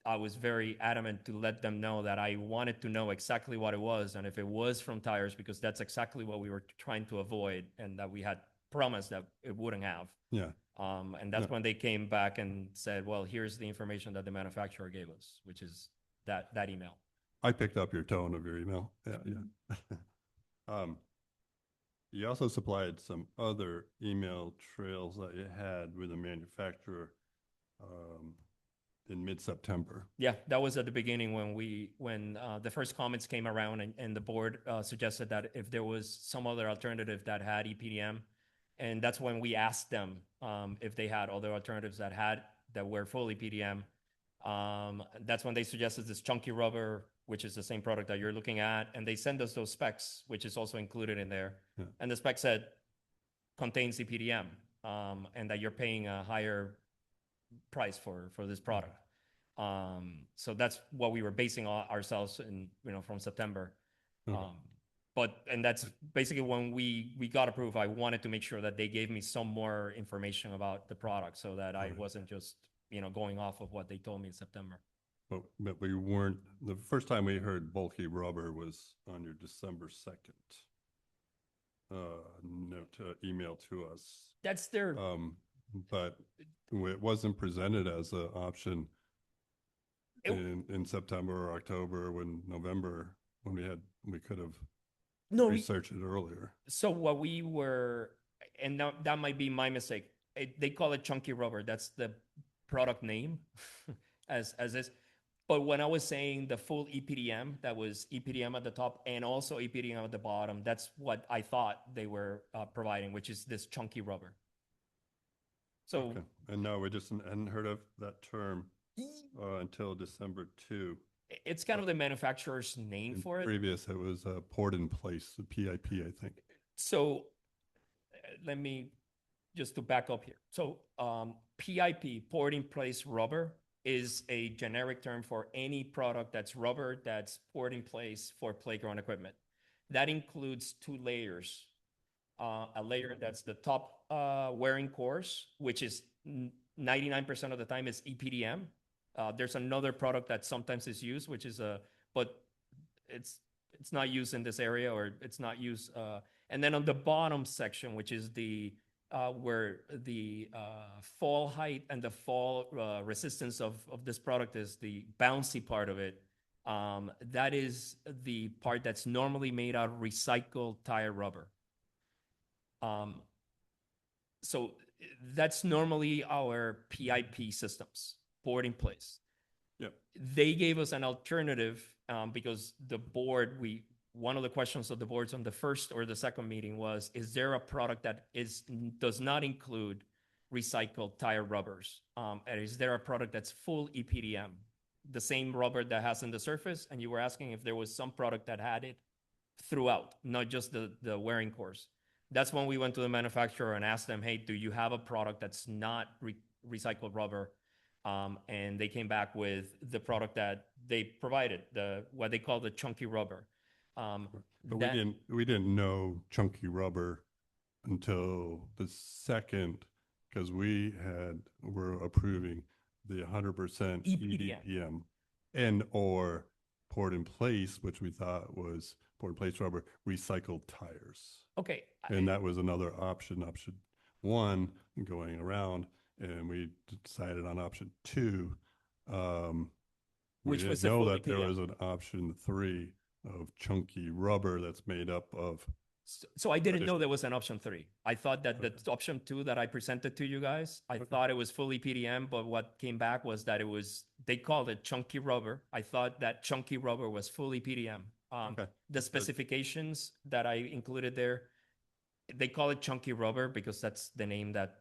I was very adamant to let them know that I wanted to know exactly what it was and if it was from tires, because that's exactly what we were trying to avoid and that we had promised that it wouldn't have. yeah. And that's when they came back and said, well, here's the information that the manufacturer gave us, which is that email. I picked up your tone of your email. Yeah, yeah. You also supplied some other email trails that you had with the manufacturer in mid-September. Yeah, that was at the beginning when the first comments came around and the board suggested that if there was some other alternative that had EPDM, and that's when we asked them if they had other alternatives that were full EPDM. That's when they suggested this chunky rubber, which is the same product that you're looking at, and they sent us those specs, which is also included in there. Yeah. And the spec said contains EPDM, and that you're paying a higher price for this product. So that's what we were basing ourselves in, from September. And that's basically when we got approved. I wanted to make sure that they gave me some more information about the product so that I wasn't just, going off of what they told me in September. But we weren't, the first time we heard bulky rubber was on your December 2nd email to us. That's their, but it wasn't presented as an option in September or October, November, when we could have researched it earlier. So what we were, and that might be my mistake. They call it chunky rubber. That's the product name as is. But when I was saying the full EPDM, that was EPDM at the top and also EPDM at the bottom, that's what I thought they were providing, which is this chunky rubber. So, okay. And no, we just hadn't heard of that term until December 2. It's kind of the manufacturer's name for it. Previous, it was poured in place, PIP, I think. So let me just to back up here. So PIP, poured in place rubber, is a generic term for any product that's rubber that's poured in place for playground equipment. That includes two layers. A layer that's the top wearing course, which is 99% of the time is EPDM. There's another product that sometimes is used, which is but it's not used in this area, or it's not used. And then on the bottom section, which is the where the fall height and the fall resistance of this product is the bouncy part of it. That is the part that's normally made out of recycled tire rubber. So that's normally our PIP systems, poured in place. Yep. They gave us an alternative because the board, one of the questions of the boards on the first or the second meeting was, is there a product that does not include recycled tire rubbers? And is there a product that's full EPDM, the same rubber that has in the surface? And you were asking if there was some product that had it throughout, not just the wearing course. That's when we went to the manufacturer and asked them, hey, do you have a product that's not recycled rubber? And they came back with the product that they provided, what they call the chunky rubber. But we didn't know chunky rubber until the second, because we were approving the 100% EPDM and or poured in place, which we thought was poured in place rubber, recycled tires. Okay. And that was another option one going around, and we decided on option 2. Which we was didn't know full that there EPDM. was an option 3 of chunky rubber that's made up of. So I didn't know there was an option 3. I thought that the option 2 that I presented to you guys, I thought it was fully PDM, but what came back was that they called it chunky rubber. I thought that chunky rubber was fully PDM. The specifications that I included there, they call it chunky rubber because that's the name that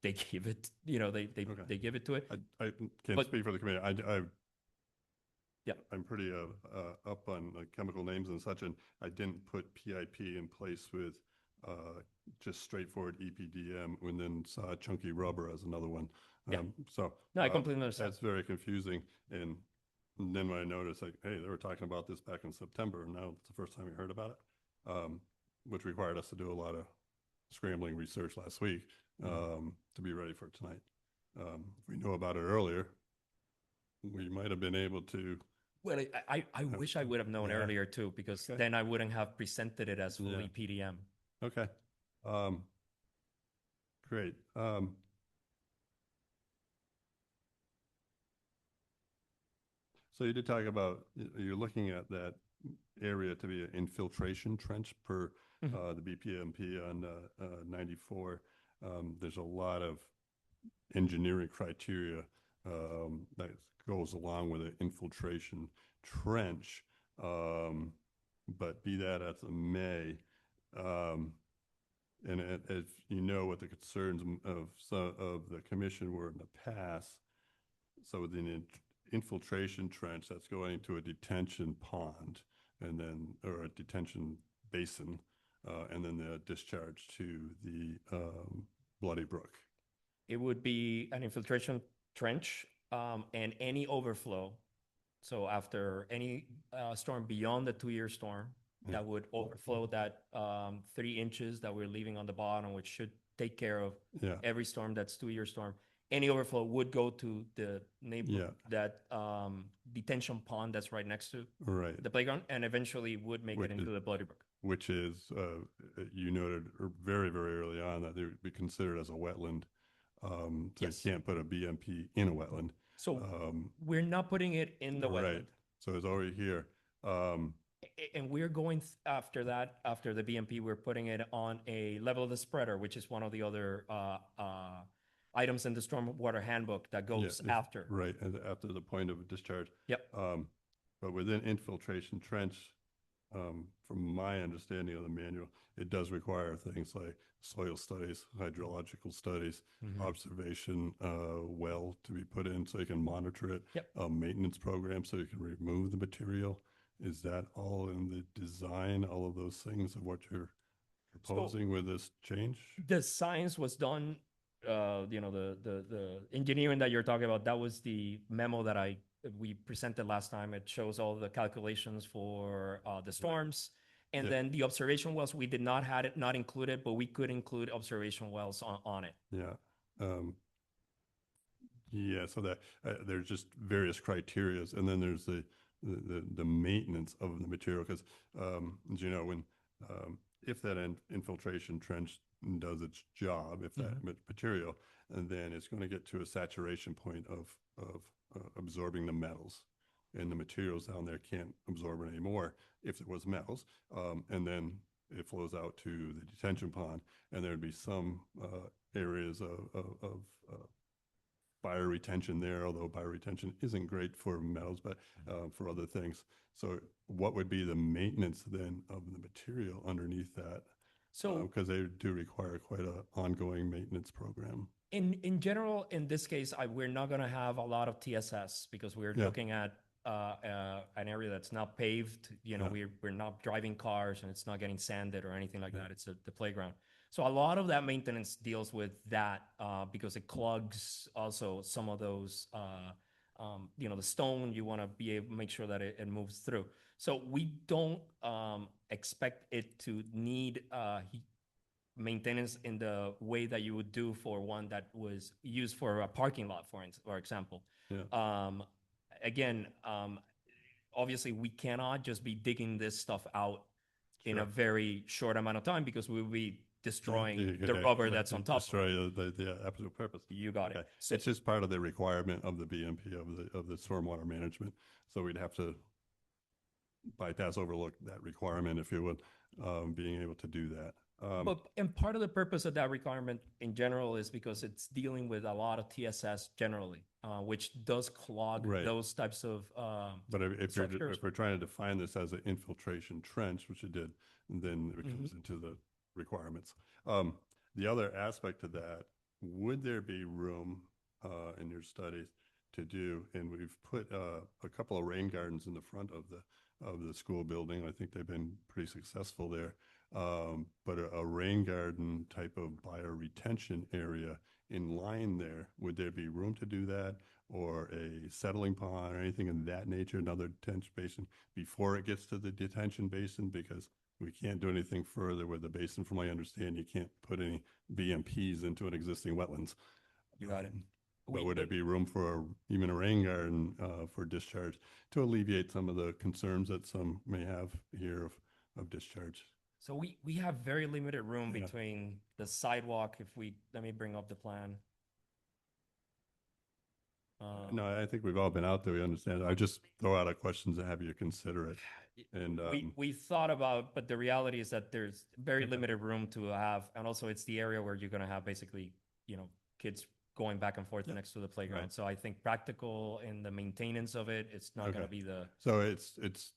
they give it, they Okay. give it to it. I can't But- speak for the committee. Yeah. I'm pretty up on chemical names and such, and I didn't put PIP in place with just straightforward EPDM, and then saw chunky rubber as another one. Yeah. So No, I completely understand. that's very confusing. And then when I noticed, like, hey, they were talking about this back in September, and now it's the first time we heard about it, which required us to do a lot of scrambling research last week to be ready for tonight. If we knew about it earlier, we might have been able to. Well, I wish I would have known Yeah. earlier too, because Okay. then I wouldn't have presented it as fully Yeah. PDM. Okay. Great. So you did talk about, you're looking at that area to be an infiltration trench per the BPMP on 94. There's a lot of engineering criteria that goes along with an infiltration trench. But be that as it may, and as you know, what the concerns of the commission were in the past, so with an infiltration trench that's going into a detention pond, and then, or a detention basin, and then the discharge to the Bloody Brook. It would be an infiltration trench, and any overflow. So after any storm beyond the 2-year storm, Yeah. that would overflow that 3 inches that we're leaving on the bottom, which should take care of Yeah. every storm that's 2-year storm. Any overflow would go to the neighbor, Yeah. that detention pond that's right next to Right. the playground, and eventually would make Which it into is- the Bloody Brook. Which is, you noted very, very early on that they would be considered as a wetland. So Yes. you can't put a BMP in a wetland. So we're not putting it in the Right. wetland. So it's already here. And we're going after that, after the BMP, we're putting it on a level of the spreader, which is one of the other items in the stormwater handbook that goes Yeah, after. Right, and after the point of discharge. Yep. But within infiltration trench, from my understanding of the manual, it does require things like soil studies, hydrological studies, Mhm. observation well to be put in so you can monitor it. Yep. A maintenance program so you can remove the material. Is that all in the design, all of those things of what you're proposing with this change? The science was done, the engineering that you're talking about, that was the memo that we presented last time. It shows all the calculations for the storms. And Yeah. then the observation wells, we did not have it not included, but we could include observation wells on it. Yeah. Yeah, so that there's just various criterias, and then there's the maintenance of the material, because as you know, when if that infiltration trench does its job, if that material, and then it's going to get to a saturation point of absorbing the metals, and the materials down there can't absorb it anymore if there was metals, and then it flows out to the detention pond, and there'd be some areas of bio retention there, although bio retention isn't great for metals, but for other things. So what would be the maintenance then of the material underneath that? So Because they do require quite an ongoing maintenance program. in general, in this case, we're not going to have a lot of TSS because we're Yeah. looking at an area that's not paved. Yeah. We're not driving cars and it's not getting sanded or anything like that. It's the playground. So a lot of that maintenance deals with that because it clogs also some of those, the stone. You want to be able to make sure that it moves through. So we don't expect it to need maintenance in the way that you would do for one that was used for a parking lot, for example. Yeah. Again, obviously we cannot just be digging this stuff out in a Sure. very short amount of time because we'll be destroying You could the rubber actually that's on top. Destroy the absolute purpose. You got it. Okay. So It's just part of the requirement of the BMP, of the stormwater management. So we'd have to bypass, overlook that requirement, if you would, being able to do that. and part of the purpose of that requirement in general is because it's dealing with a lot of TSS generally, which does clog Right. those types of. But if structures. we're trying to define this as an infiltration trench, which it did, then it comes into the requirements. The other aspect of that would there be room in your studies to do, and we've put a couple of rain gardens in the front of the school building. I think they've been pretty successful there. But a rain garden type of bioretention area in line there, would there be room to do that? Or a settling pond or anything in that nature, another detention basin before it gets to the detention basin? Because we can't do anything further with the basin. From what I understand, you can't put any BMPs into an existing wetlands. You got it. But would there be room for even a rain garden for discharge to alleviate some of the concerns that some may have here of discharge? So we have very limited room Yeah. between the sidewalk, let me bring up the plan. No, I think we've all been out there. We understand. I just throw out questions to have you consider it. And We thought about, but the reality is that there's very limited room to have, and also it's the area where you're gonna have basically, kids going back and forth Yeah. next to the playground. Right. So I think practical in the maintenance of it, it's not gonna Okay. be the, so it's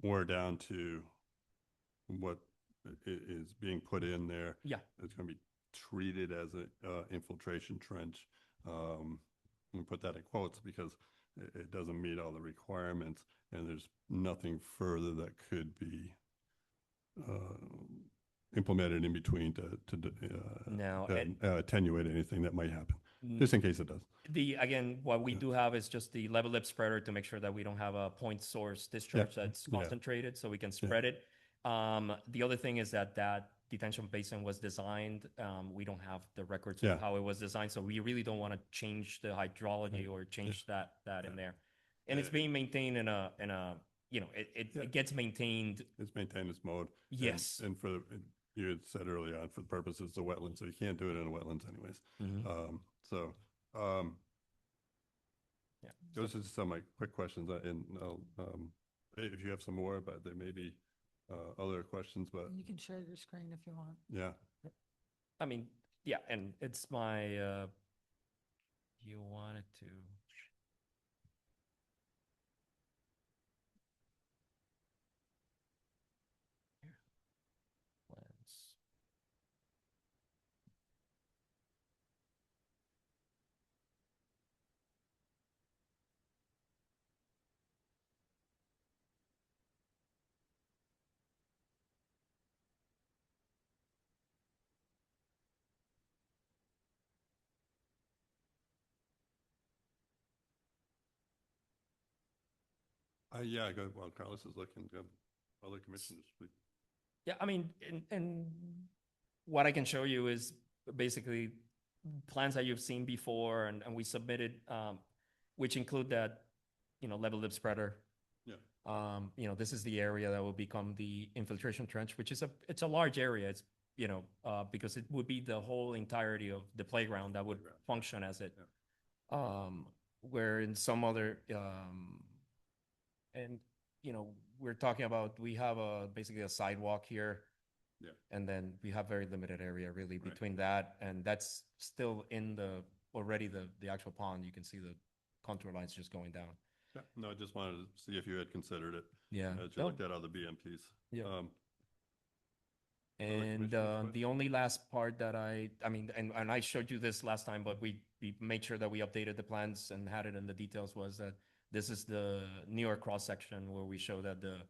more down to what is being put in there. yeah. It's going to be treated as a infiltration trench. We put that in quotes because it doesn't meet all the requirements, and there's nothing further that could be implemented in between to No, attenuate anything that might happen, N- just in case it does. Again, what we Yeah. do have is just the level lip spreader to make sure that we don't have a point source discharge that's Yeah. concentrated, so we can spread it. The other thing is that detention basin was designed, we don't have the records Yeah. of how it was designed, so we really don't want to change the hydrology Right. or change that in Yeah. there. And it's Yeah. being maintained in a, it gets maintained. It's maintenance mode. Yes. And you had said earlier on, for the purposes of wetlands, so you can't do it in a wetlands anyways. Mhm. So, Yeah. those are some of my quick questions, and if you have some more, but there may be other questions, but You can share your screen if you want. yeah. I mean, yeah, and it's my, you wanted to. Here. Plans. Yeah, good. While Carlos is looking, good. Other commissioners, please. Yeah, I mean, and what I can show you is basically plans that you've seen before, and we submitted, which include that, level lip spreader. Yeah. This is the area that will become the infiltration trench, which is it's a large area. It's, because it would be the whole entirety of the playground that would function as it. Where in some other, and, we're talking about, we have basically a sidewalk here. Yeah. And then we have very limited area really Right. between that, and that's still in already the actual pond. You can see the contour lines just going down. Yeah. No, I just wanted to see if you had considered it. Yeah. As you looked at other BMPs. Yeah. commissioners, And the questions? only last part that I mean, and I showed you this last time, but we made sure that we updated the plans and had it in the details, was that this is the New York cross section where we show that the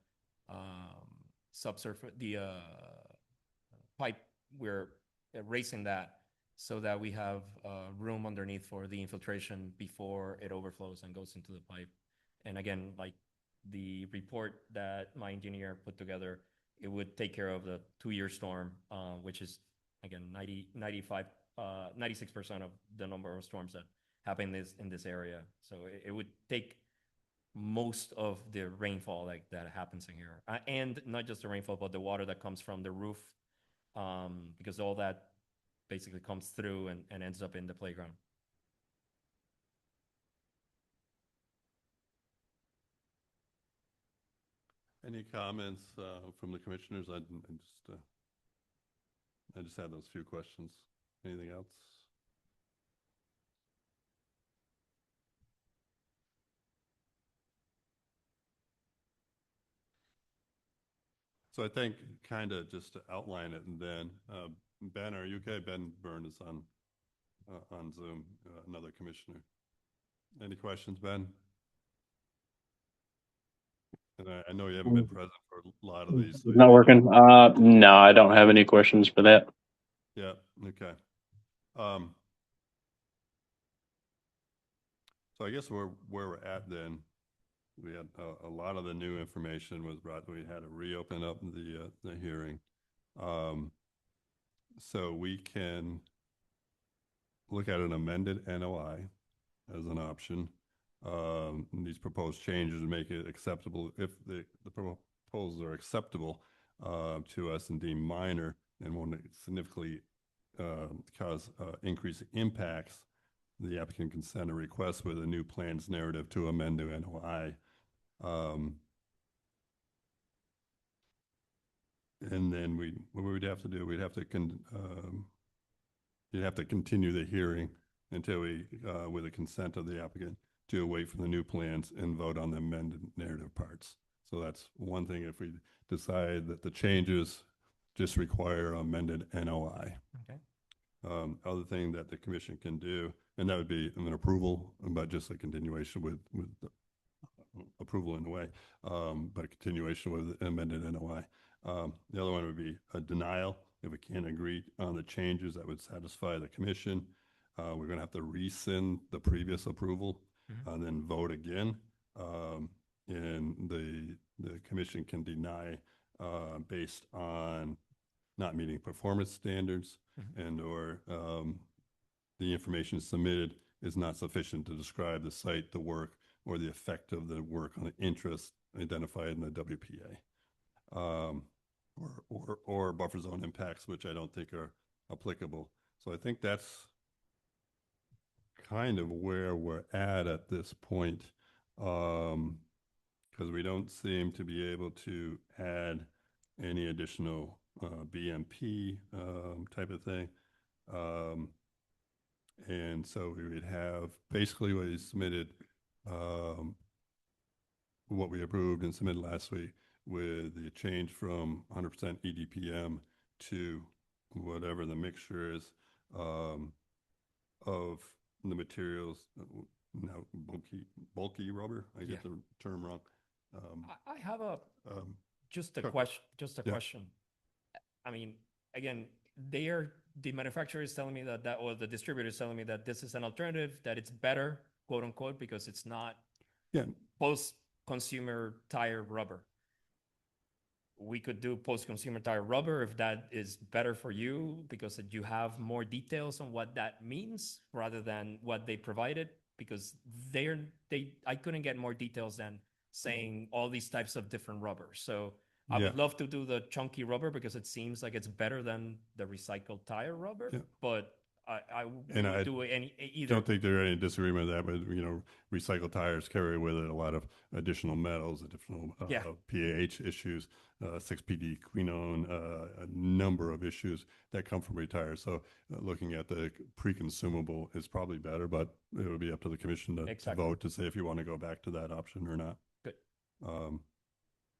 subsurface, the pipe, we're raising that so that we have room underneath for the infiltration before it overflows and goes into the pipe. And again, like the report that my engineer put together, it would take care of the 2-year storm, which is again 96% of the number of storms that happen in this area. So it would take most of the rainfall that happens in here, and not just the rainfall, but the water that comes from the roof, because all that basically comes through and ends up in the playground. Any comments from the commissioners? I just had those few questions. Anything else? So I think kind of just to outline it, and then Ben, are you okay? Ben Byrne is on on Zoom, another commissioner. Any questions, Ben? And I know you haven't been present for a lot of these. so you Not may working. No, I don't have any questions for that. Yeah, okay. So I guess where we're at then, we had a lot of the new information was brought, we had to reopen up the hearing. So we can look at an amended NOI as an option. These proposed changes make it acceptable if the proposals are acceptable to us and deemed minor and won't significantly cause increased impacts. The applicant can send a request with a new plans narrative to amend to NOI. And then what we'd have to do, we'd have to you'd have to continue the hearing until we, with the consent of the applicant, to wait for the new plans and vote on the amended narrative parts. So that's one thing if we decide that the changes just require amended NOI. Okay. Other thing that the commission can do, and that would be an approval, but just a continuation with the approval in a way, but a continuation with amended NOI. The other one would be a denial. If we can't agree on the changes that would satisfy the commission, we're going to have to rescind the previous approval and then vote again. And the commission can deny based on not meeting performance standards and or the information submitted is not sufficient to describe the site, the work, or the effect of the work on the interest identified in the WPA. Or buffer zone impacts, which I don't think are applicable. So I think that's kind of where we're at this point, because we don't seem to be able to add any additional BMP type of thing. And so we would have basically what he submitted, what we approved and submitted last week, with the change from 100% EDPM to whatever the mixture is of the materials. Now bulky rubber. I get the term wrong. I have just a sure. question. Yeah. Question. I mean, again, the manufacturer is telling me that or the distributor is telling me that this is an alternative, that it's better, quote unquote, because it's not post-consumer tire rubber. We could do post-consumer tire rubber if that is better for you, because you have more details on what that means rather than what they provided, because I couldn't get more details than saying all these types of different rubbers. So I would love to do the chunky rubber because it seems like it's better than the recycled tire rubber, but I would do either. Don't think there's any disagreement with that, but recycled tires carry with it a lot of additional metals, additional pH issues, 6-PD quinone, a number of issues that come from tires. So looking at the pre-consumable is probably better, but it would be up to the commission to vote to say if you want to go back to that option or not. Good.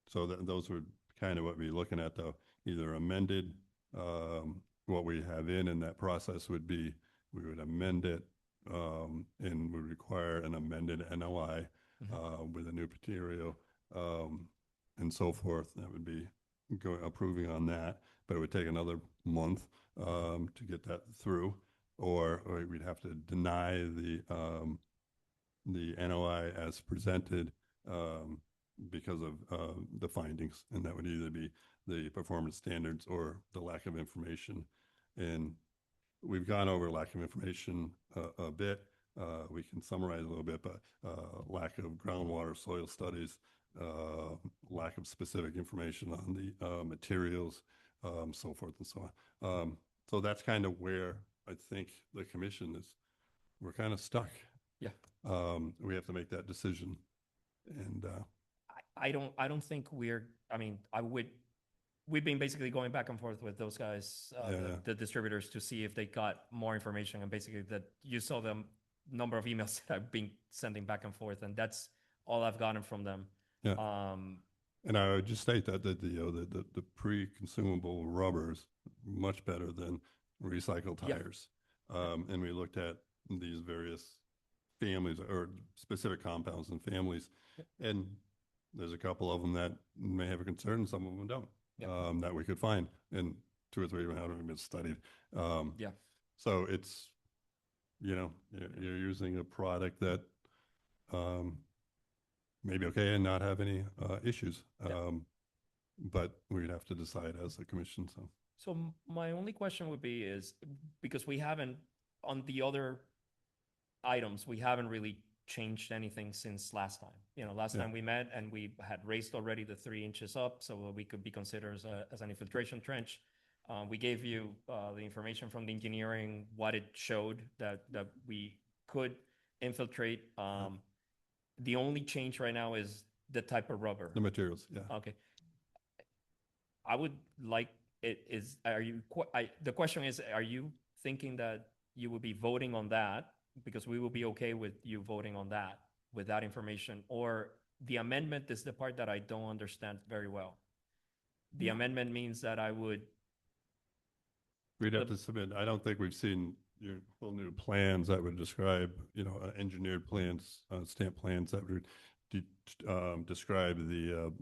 So those would kind of what we're looking at, though. Either amended, what we have in that process would be, we would amend it and would require an amended NOI with a new material and so forth. That would be approving on that, but it would take another month to get that through, or we'd have to deny the NOI as presented because of the findings, and that would either be the performance standards or the lack of information. And we've gone over lack of information a bit. We can summarize a little bit, but lack of groundwater soil studies, lack of specific information on the materials, so forth and so on. So that's kind of where I think the commission is. We're kind of stuck. Yeah. We have to make that decision. And I don't think we've been basically going back and forth with those guys, the distributors, to see if they got more information, and basically that you saw the number of emails that I've been sending back and forth, and that's all I've gotten from them. Yeah. And I would just state that the pre-consumable rubber is much better than recycled tires. And we looked at these various families or specific compounds and families. And there's a couple of them that may have a concern, some of them don't, that we could find. And 2 or 3 of them haven't been studied. Yeah. So it's, you're using a product that may be okay and not have any issues. But we'd have to decide as a commission, so. So my only question would be is, because we haven't, on the other items, we haven't really changed anything since last time. Last Yeah. time we met and we had raised already the 3 inches up, so we could be considered as an infiltration trench. We gave you the information from the engineering, what it showed that we could infiltrate. The only change right now is the type of rubber. The materials, yeah. Okay. I would like the question is, are you thinking that you will be voting on that? Because we will be okay with you voting on that with that information, or the amendment is the part that I don't understand very well. The amendment means that I would. We'd have to submit, I don't think we've seen your full new plans that would describe, engineered plans, stamp plans that would describe the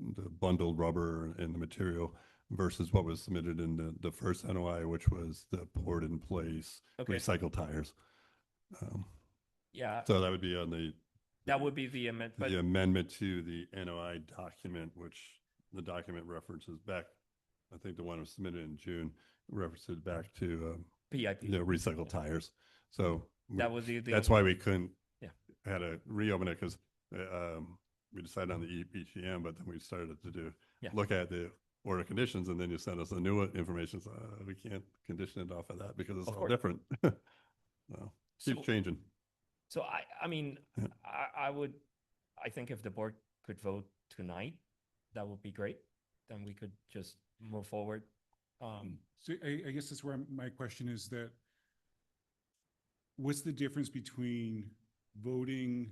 bundled rubber and the material versus what was submitted in the first NOI, which was the poured in place recycled tires. Yeah. So that would be on the. That would be the amendment. The amendment to the NOI document, which the document references back, I think the one was submitted in June, references back to PIP. Recycled tires. So That was the. that's why we couldn't. Yeah. Had to reopen it because we decided on the EPGM, but then we started to look at the order conditions, and then you sent us the new information. So we can't condition it off of that because it's all different. No, keeps changing. So I mean, I think if the board could vote tonight, that would be great. Then we could just move forward. So I guess that's where my question is that what's the difference between voting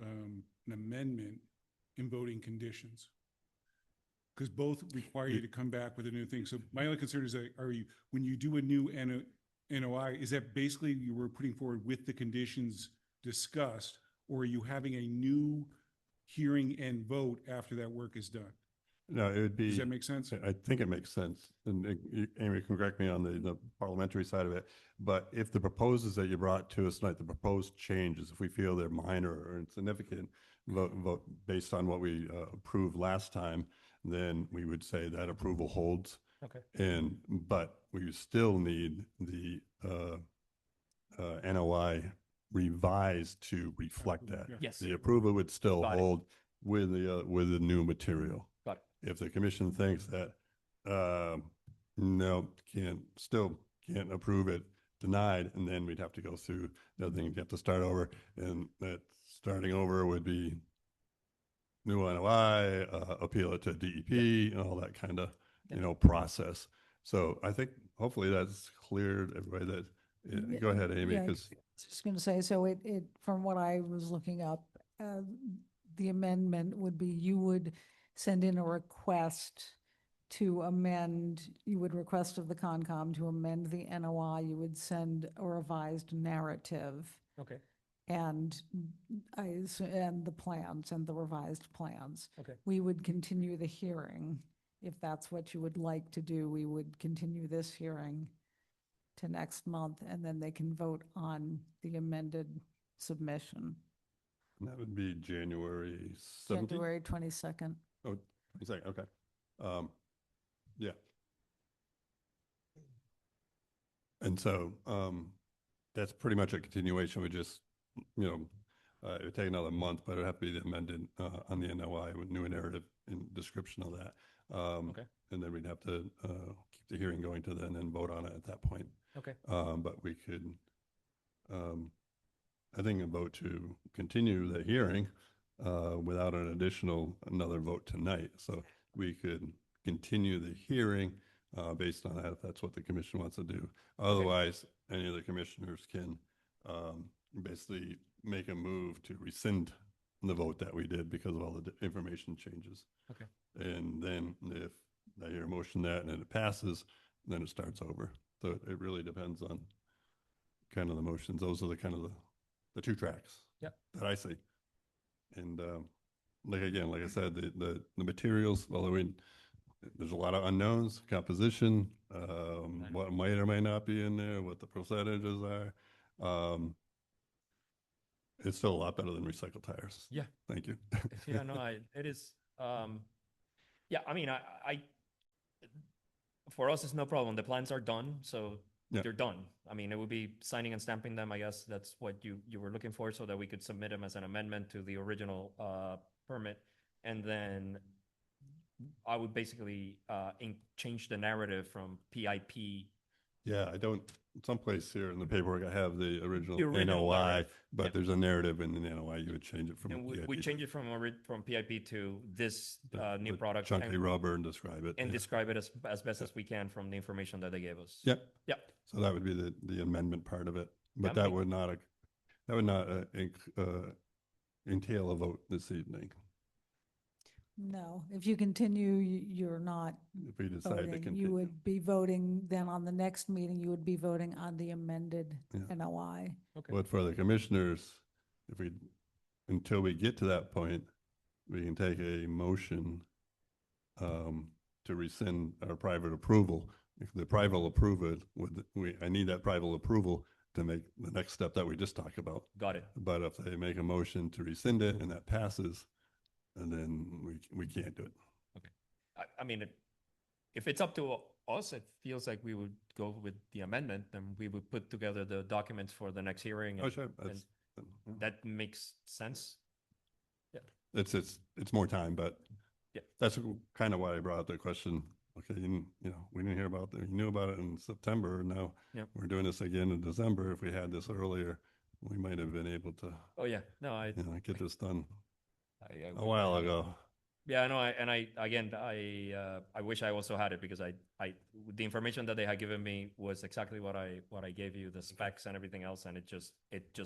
an amendment and voting conditions? Because both require you to come back with a new thing. So my only concern is that when you do a new NOI, is that basically you were putting forward with the conditions discussed, or are you having a new hearing and vote after that work is done? No, it would be. Does that make sense? I think it makes sense. And Amy can correct me on the parliamentary side of it. But if the proposals that you brought to us tonight, the proposed changes, if we feel they're minor or insignificant, vote based on what we approved last time, then we would say that approval holds. Okay. But we still need the NOI revised to reflect that. Yes. The approval would still Got it. hold with the new material. Got it. If the commission thinks that, no, can't approve it, denied, and then we'd have to go through the thing, you have to start over, and that starting over would be new NOI, appeal it to DEP, and all that kind of, process. So I think hopefully that's cleared everybody that, go ahead, Amy, Yeah, because. Just going to say, so it, from what I was looking up, the amendment would be you would send in a request to amend, you would request of the Concom to amend the NOI, you would send a revised narrative Okay. and the plans and the revised plans. Okay. We would continue the hearing. If that's what you would like to do, we would continue this hearing to next month, and then they can vote on the amended submission. That would be January 17th? January 22nd. Oh, 22nd, okay. Yeah. And so that's pretty much a continuation. We just, it would take another month, but it would have to be amended on the NOI with new narrative and description of that. Okay. And then we'd have to keep the hearing going to then and vote on it at that point. Okay. But we could, I think, a vote to continue the hearing without another vote tonight. So we could continue the hearing based on that, if that's what the commission wants to do. Otherwise, any of the commissioners can basically make a move to rescind the vote that we did because of all the information changes. Okay. And then if I hear a motion that and it passes, then it starts over. So it really depends on kind of the motions. Those are the kind of the two tracks. Yep. That I see. And, like, again, like I said, the materials, although there's a lot of unknowns, composition, what might or may not be in there, what the percentages are. It's still a lot better than recycled tires. Yeah. Thank you. Yeah, no, it is, yeah, I mean, for us, it's no problem. The plans are done, so Yeah. they're done. I mean, it would be signing and stamping them. I guess that's what you were looking for, so that we could submit them as an amendment to the original permit. And then I would basically change the narrative from PIP. Yeah, I don't, someplace here in the paperwork, I have the original The original NOI, narrative. but Yep. there's a narrative in the NOI. You would change it from. And we PIP. change it from PIP to this new The product. Chunky and, rubber and describe it. and yeah. describe it as best as we can from the information that they gave us. Yep. Yep. So that would be the amendment part of it, but Yeah, that would not, entail a vote this evening No, if you continue, you're not if we decide to voting. continue. You would be voting, then on the next meeting, you would be voting on the amended Yeah. NOI. Okay. But for the commissioners, until we get to that point, we can take a motion to rescind our private approval. If the private will approve it, I need that private approval to make the next step that we just talked about. Got it. But if they make a motion to rescind it and that passes, and then we can't do it. I mean, if it's up to us, it feels like we would go with the amendment, then we would put together the documents for the next hearing. Oh, and- sure. and that makes sense. It's more time, but Yeah. that's kind of why I brought up the question. Okay, we didn't hear about it. You knew about it in September, and now Yep. we're doing this again in December. If we had this earlier, we might have been able to, Oh, yeah, no, get this done I a while ago. Yeah, I know. I wish I also had it, because the information that they had given me was exactly what I gave you, the specs and everything else. And it just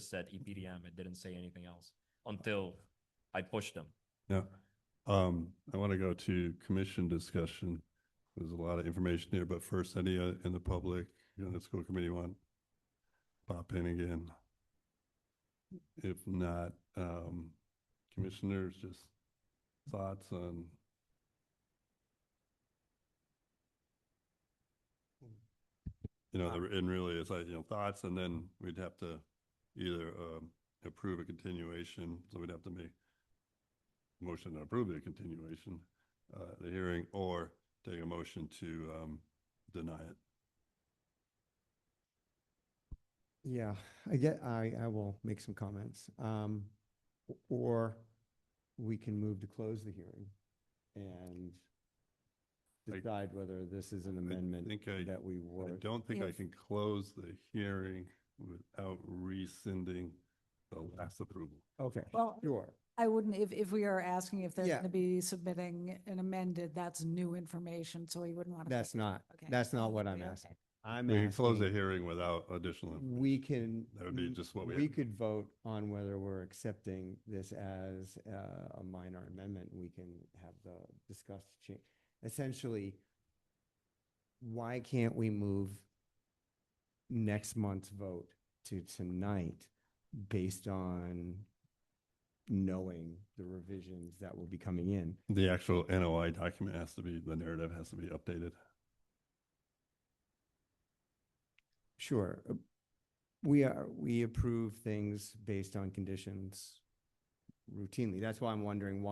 said EPDM. It didn't say anything else until I pushed them. Yeah. I want to go to commission discussion. There's a lot of information here, but first, any in the public, the school committee want pop in again? If not, commissioners, just thoughts on. And really it's like, thoughts, and then we'd have to either approve a continuation, so we'd have to make a motion to approve the continuation, the hearing, or take a motion to deny it. Yeah, I will make some comments. Or we can move to close the hearing and decide whether this is an amendment that we I would. don't think I If- can close the hearing without rescinding the last approval. Okay, Well, sure. I wouldn't, if we are asking if they're Yeah. going to be submitting an amended, that's new information, so we wouldn't want to. That's not what I'm Okay. asking. I'm We can close the asking, hearing without additional. we can. That would be just what we We have. could vote on whether we're accepting this as a minor amendment. We can have the discussed change. Essentially, why can't we move next month's vote to tonight based on knowing the revisions that will be coming in? The actual NOI document the narrative has to be updated. Sure. We approve things based on conditions routinely. That's why I'm wondering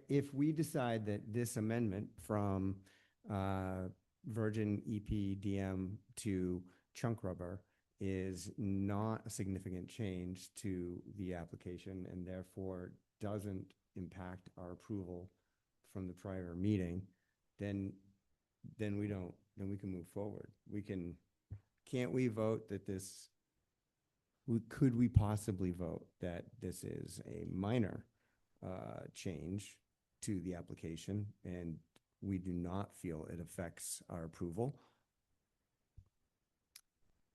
if we decide that this amendment from virgin EPDM to chunk rubber is not a significant change to the application and therefore doesn't impact our approval from the prior meeting, then we can move forward. Can't we vote that could we possibly vote that this is a minor change to the application and we do not feel it affects our approval?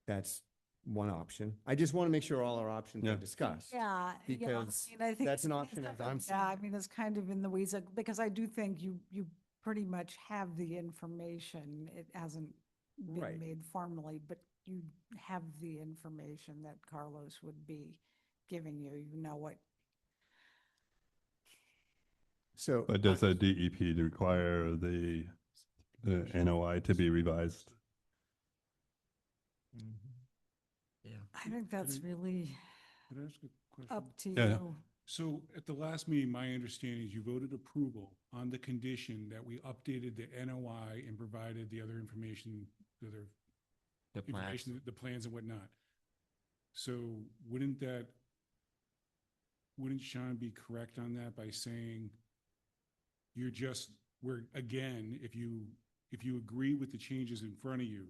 That's one option. I just want to make sure all our options Yeah. are discussed. Yeah. Because I think that's an it's option as kind of- I'm Yeah, I mean, it's kind of in the weeds, because I do think you pretty much have the information. It hasn't Right. been made formally, but you have the information that Carlos would be giving you, you know what. So. But does the DEP require the NOI to be revised? Yeah. I think that's really Could I ask a question? up to Yeah. you. So at the last meeting, my understanding is you voted approval on the condition that we updated the NOI and provided the other information, the other The plans. information, the plans and whatnot. So wouldn't Sean be correct on that by saying again, if you agree with the changes in front of you,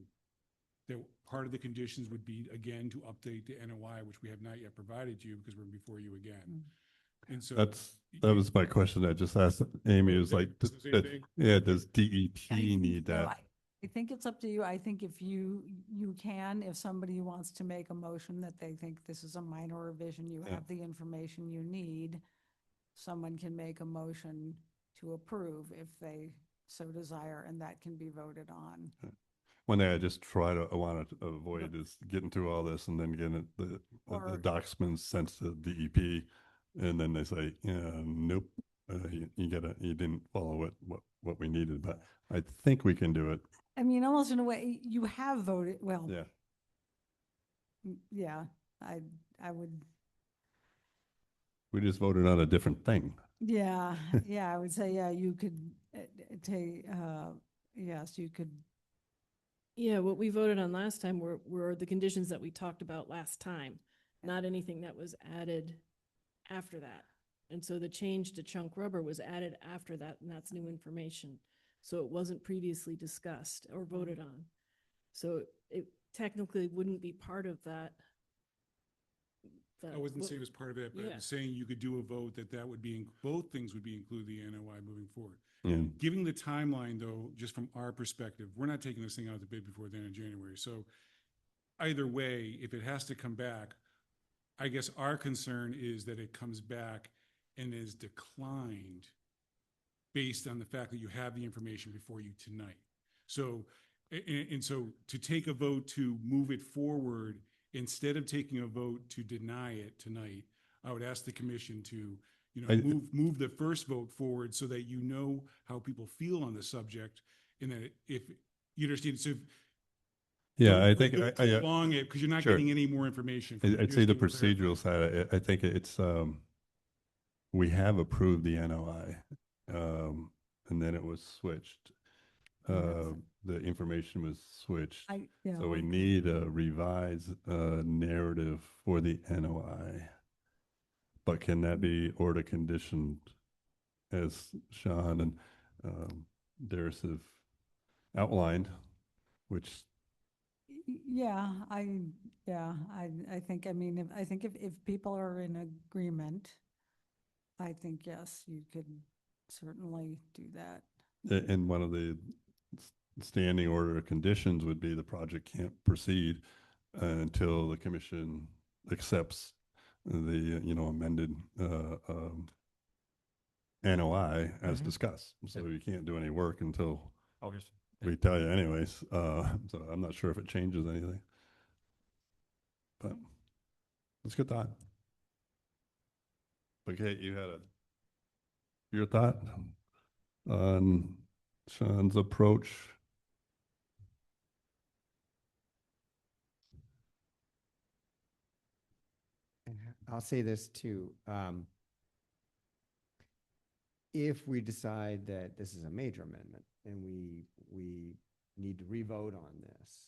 that part of the conditions would be, again, to update the NOI, which we have not yet provided you because we're before you again. And so. That was my question I just asked Amy, was like, It's the same thing? yeah, does DEP I think need so. that? I think it's up to you. I think if you can, if somebody wants to make a motion that they think this is a minor revision, you Yeah. have the information you need, someone can make a motion to approve if they so desire, and that can be voted on. One thing I want to avoid is getting through all this and then getting the Or- documents sent to DEP, and then they say, yeah, nope, you didn't follow what we needed, but I think we can do it. I mean, almost in a way, you have voted, well, Yeah. yeah, I would, We just voted on a different thing. yeah, yeah, I would say, yeah, you could take, yes, you could. Yeah, what we voted on last time were the conditions that we talked about last time, not anything that was added after that. And so the change to chunk rubber was added after that, and that's new information. So it wasn't previously discussed or voted on. So it technically wouldn't be part of that. I wouldn't say it was part of it, but Yeah. I'm saying you could do a vote that would be, both things would be include the NOI moving forward. Yeah. Giving the timeline, though, just from our perspective, we're not taking this thing out to bid before the end of January. So either way, if it has to come back, I guess our concern is that it comes back and is declined based on the fact that you have the information before you tonight. So, and so to take a vote to move it forward, instead of taking a vote to deny it tonight, I would ask the commission to, move the first vote forward so that you know how people feel on the subject, and that if you understand, so. Yeah, I don't think, prolong it, because you're not sure. getting any more information. from it. I'd You're say the just getting procedural side, I think it's, we have approved the NOI, and then it was switched. The information was switched. So we need a revised narrative for the NOI. But can that be order conditioned, as Sean and Darius have outlined, which, I think, I mean, I think if people are in agreement, I think, yes, you could certainly do that. and one of the standing order conditions would be the project can't proceed until the commission accepts the, amended NOI as discussed. So you can't do any work until Obviously. we tell you anyways. So I'm not sure if it changes anything. But it's a good thought. But Kate, you had your thought on Sean's approach? And I'll say this too. If we decide that this is a major amendment and we need to revote on this,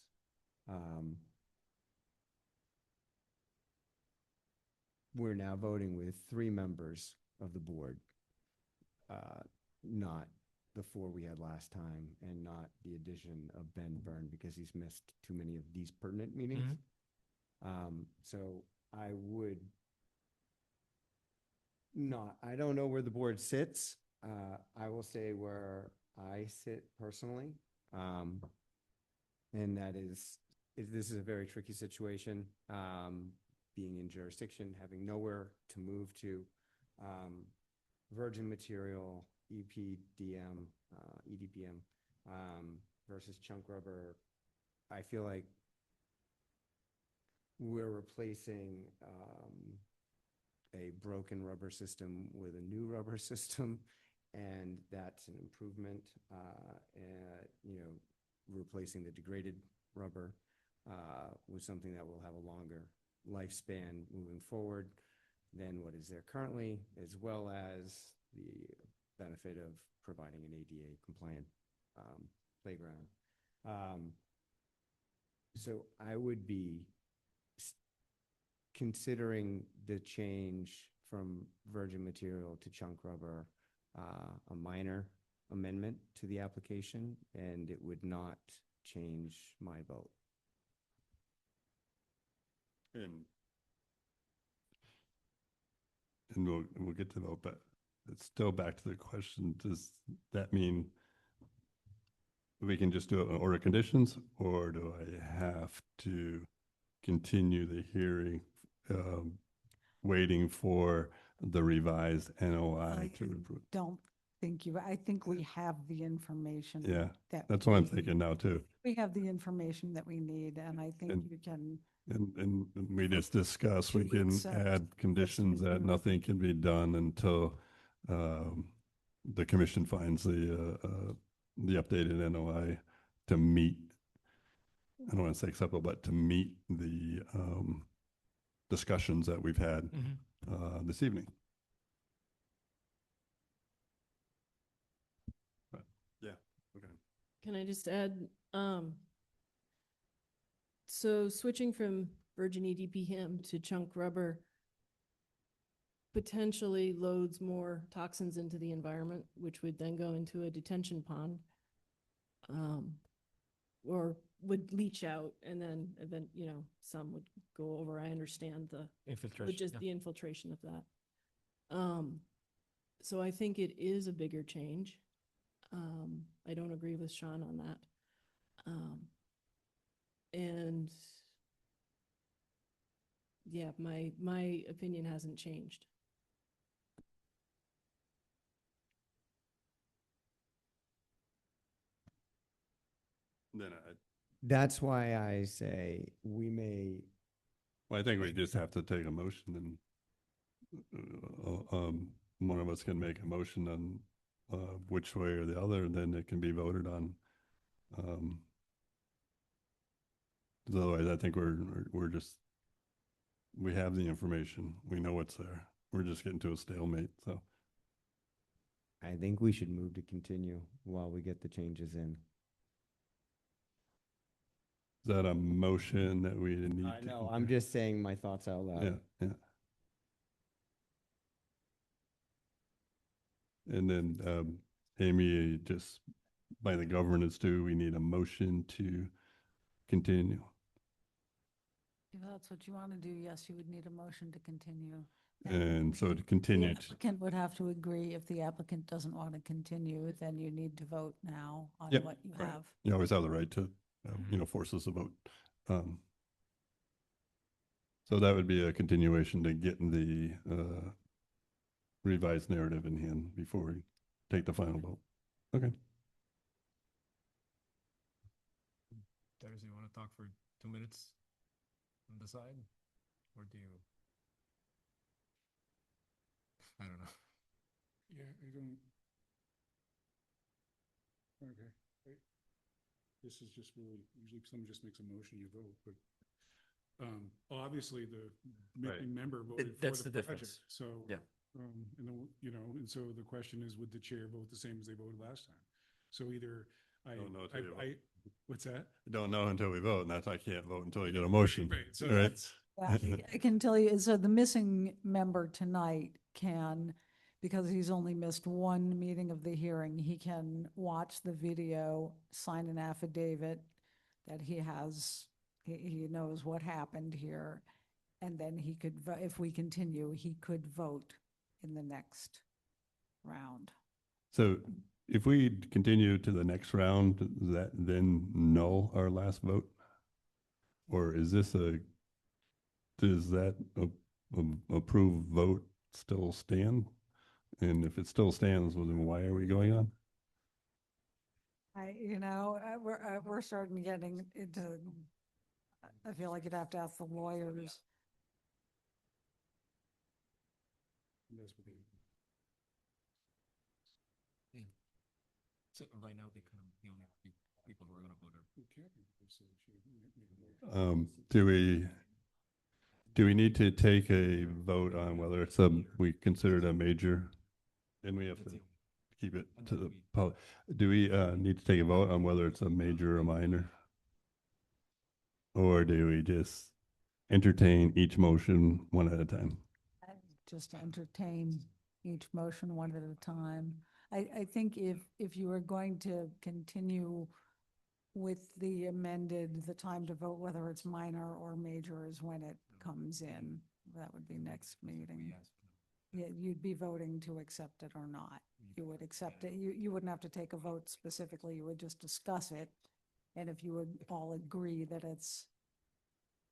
we're now voting with 3 members of the board, not the 4 we had last time, and not the addition of Ben Byrne because he's missed too many of these pertinent meetings. So I would not, I don't know where the board sits. I will say where I sit personally. And that is, this is a very tricky situation, being in jurisdiction, having nowhere to move to, virgin material, EPDM, EDPM, versus chunk rubber. I feel like we're replacing a broken rubber system with a new rubber system, and that's an improvement. Replacing the degraded rubber with something that will have a longer lifespan moving forward than what is there currently, as well as the benefit of providing an ADA compliant playground. So I would be considering the change from virgin material to chunk rubber a minor amendment to the application, and it would not change my vote. And we'll get to the vote, but it's still back to the question, does that mean we can just do it on order of conditions, or do I have to continue the hearing, waiting for the revised NOI to approve? Don't think I think we have the information. Yeah, that that's what I'm we- thinking now too. We have the information that we need, and I think And- you can, And we just discussed, we To can accept add conditions that Mhm. nothing can be done until the commission finds the updated NOI to meet, I don't want to say acceptable, but to meet the discussions that we've had this evening. But, yeah, okay. Can I just add, so switching from virgin EDPM to chunk rubber potentially loads more toxins into the environment, which would then go into a detention pond, or would leach out, and then, some would go over. I understand the Infiltration. just yeah. the infiltration of that. So I think it is a bigger change. I don't agree with Sean on that. And yeah, my opinion hasn't changed. Then That's why I say we may, well, I think we just have to take a motion and one of us can make a motion on which way or the other, and then it can be voted on. 'Cause otherwise, I think we're just, we have the information, we know what's there. We're just getting to a stalemate, so. I think we should move to continue while we get the changes in. Is that a motion that we need I to? know, I'm just saying my thoughts out loud. Yeah, yeah. And then, Amy, just by the governance too, we need a motion to continue. if that's what you want to do, yes, you would need a motion to continue. And so to The continue, applicant would have to agree. If the applicant doesn't want to continue, then you need to vote now on Yep, what you right. have. you always have the right to, force us to vote. So that would be a continuation to getting the revised narrative in hand before we take the final vote. Okay. Dennis, you want to talk for 2 minutes on the side? Or do you? I don't know. Yeah, I don't. Okay. This is just really, usually someone just makes a motion, you vote, but obviously the Right. member voted for That's the the project, difference. so. Yeah. And so the question is, would the chair vote the same as they voted last time? So either Don't know until you vote. what's that? Don't know until we vote, and that's, I can't vote until I get a motion. Right, so Right? that's, I can tell you, so the missing member tonight can, because he's only missed one meeting of the hearing, he can watch the video, sign an affidavit that he knows what happened here. And then he could, if we continue, he could vote in the next round. So if we continue to the next round, does that then null our last vote? Or is this does that approved vote still stand? And if it still stands, well, then why are we going on? We're starting getting into, I feel like you'd have to ask the lawyers. That's what they- So right now, they kind of, the only people who are gonna vote are. Do we need to take a vote on whether it's we consider it a major? And we have to keep it to the public. Do we need to take a vote on whether it's a major or minor? Or do we just entertain each motion one at a time? Just entertain each motion one at a time. I think if you are going to continue with the amended, the time to vote, whether it's minor or major is when it comes in. That would be next meeting. Yeah, you'd be voting to accept it or not. You would accept it. You wouldn't have to take a vote specifically. You would just discuss it. And if you would all agree that it's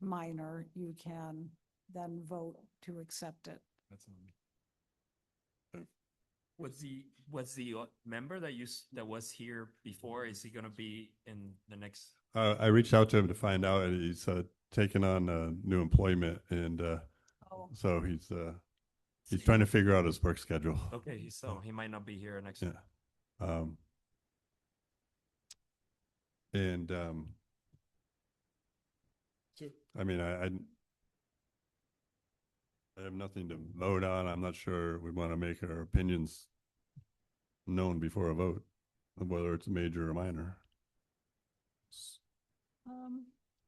minor, you can then vote to accept it. That's Was the member that was here before, is he gonna be in the next? I reached out to him to find out, and he's taken on new employment, and Oh. so he's trying to figure out his work schedule. Okay, so he might not be here next. Yeah. And So I mean, I have nothing to vote on. I'm not sure we want to make our opinions known before a vote, whether it's major or minor.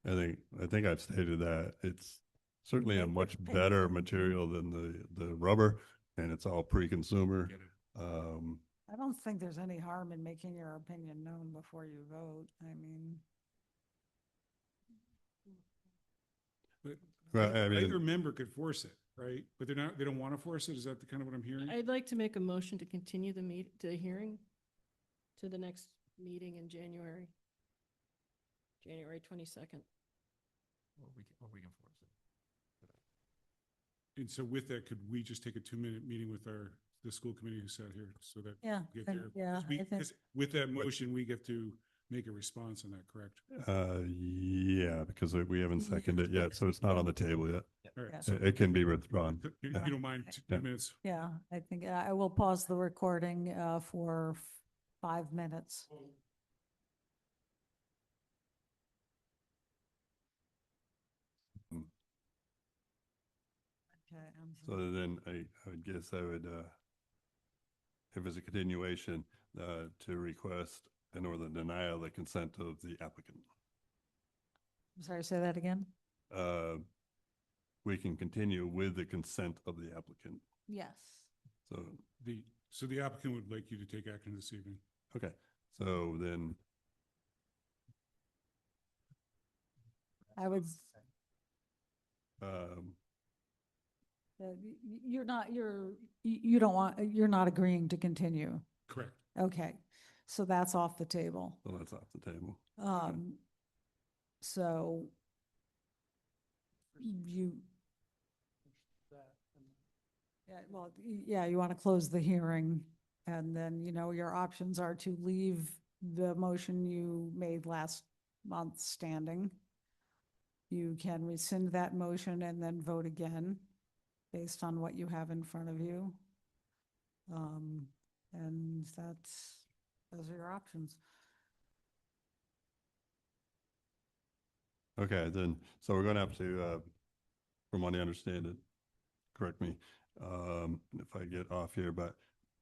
I think I've stated that it's certainly a Make much it better painful. material than the rubber, and it's all pre-consumer. get it. I don't think there's any harm in making your opinion known before you vote. I mean, But Well, I mean- either member could force it, right? But they don't want to force it? Is that the kind of what I'm hearing? I'd like to make a motion to continue the hearing to the next meeting in January 22nd. Or we can force it. And so with that, could we just take a 2-minute meeting with the school committee who sat here so that? yeah, we get I- their- yeah, we- I think, 'cause with that motion, we get to make a response on that, correct? Yeah, because we haven't seconded it yet, so it's not on the table yet. All right, Yeah. so It can be withdrawn. if you Yeah. don't mind, 2 Yeah. minutes. yeah, I think I will pause the recording for 5 minutes. Okay, So then I would guess I would, if it's a continuation, to request an order denial of the consent of the applicant. I'm sorry, say that again? We can continue with the consent of the applicant. Yes. So, So the applicant would like you to take action this evening. okay, so then, I would, um, you're not, you don't want, you're not agreeing to continue. Correct. Okay, so that's off the table. so that's off the table. So you, yeah, well, yeah, you want to close the hearing and then, your options are to leave the motion you made last month standing. You can rescind that motion and then vote again based on what you have in front of you. And those are your options. Okay, then, so we're gonna have to, from what I understand it, correct me, if I get off here, but,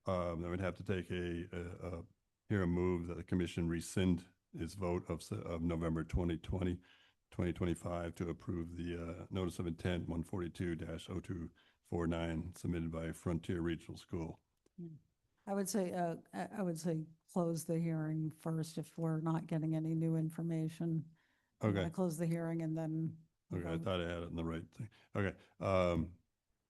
I would have to take hear a move that the commission rescind its vote of November 2025 to approve the, notice of intent 142-0249 submitted by Frontier Regional School. I would say close the hearing first if we're not getting any new information. I'm gonna Okay, close the hearing and then. okay, I vote. thought I had it in the right thing. Okay,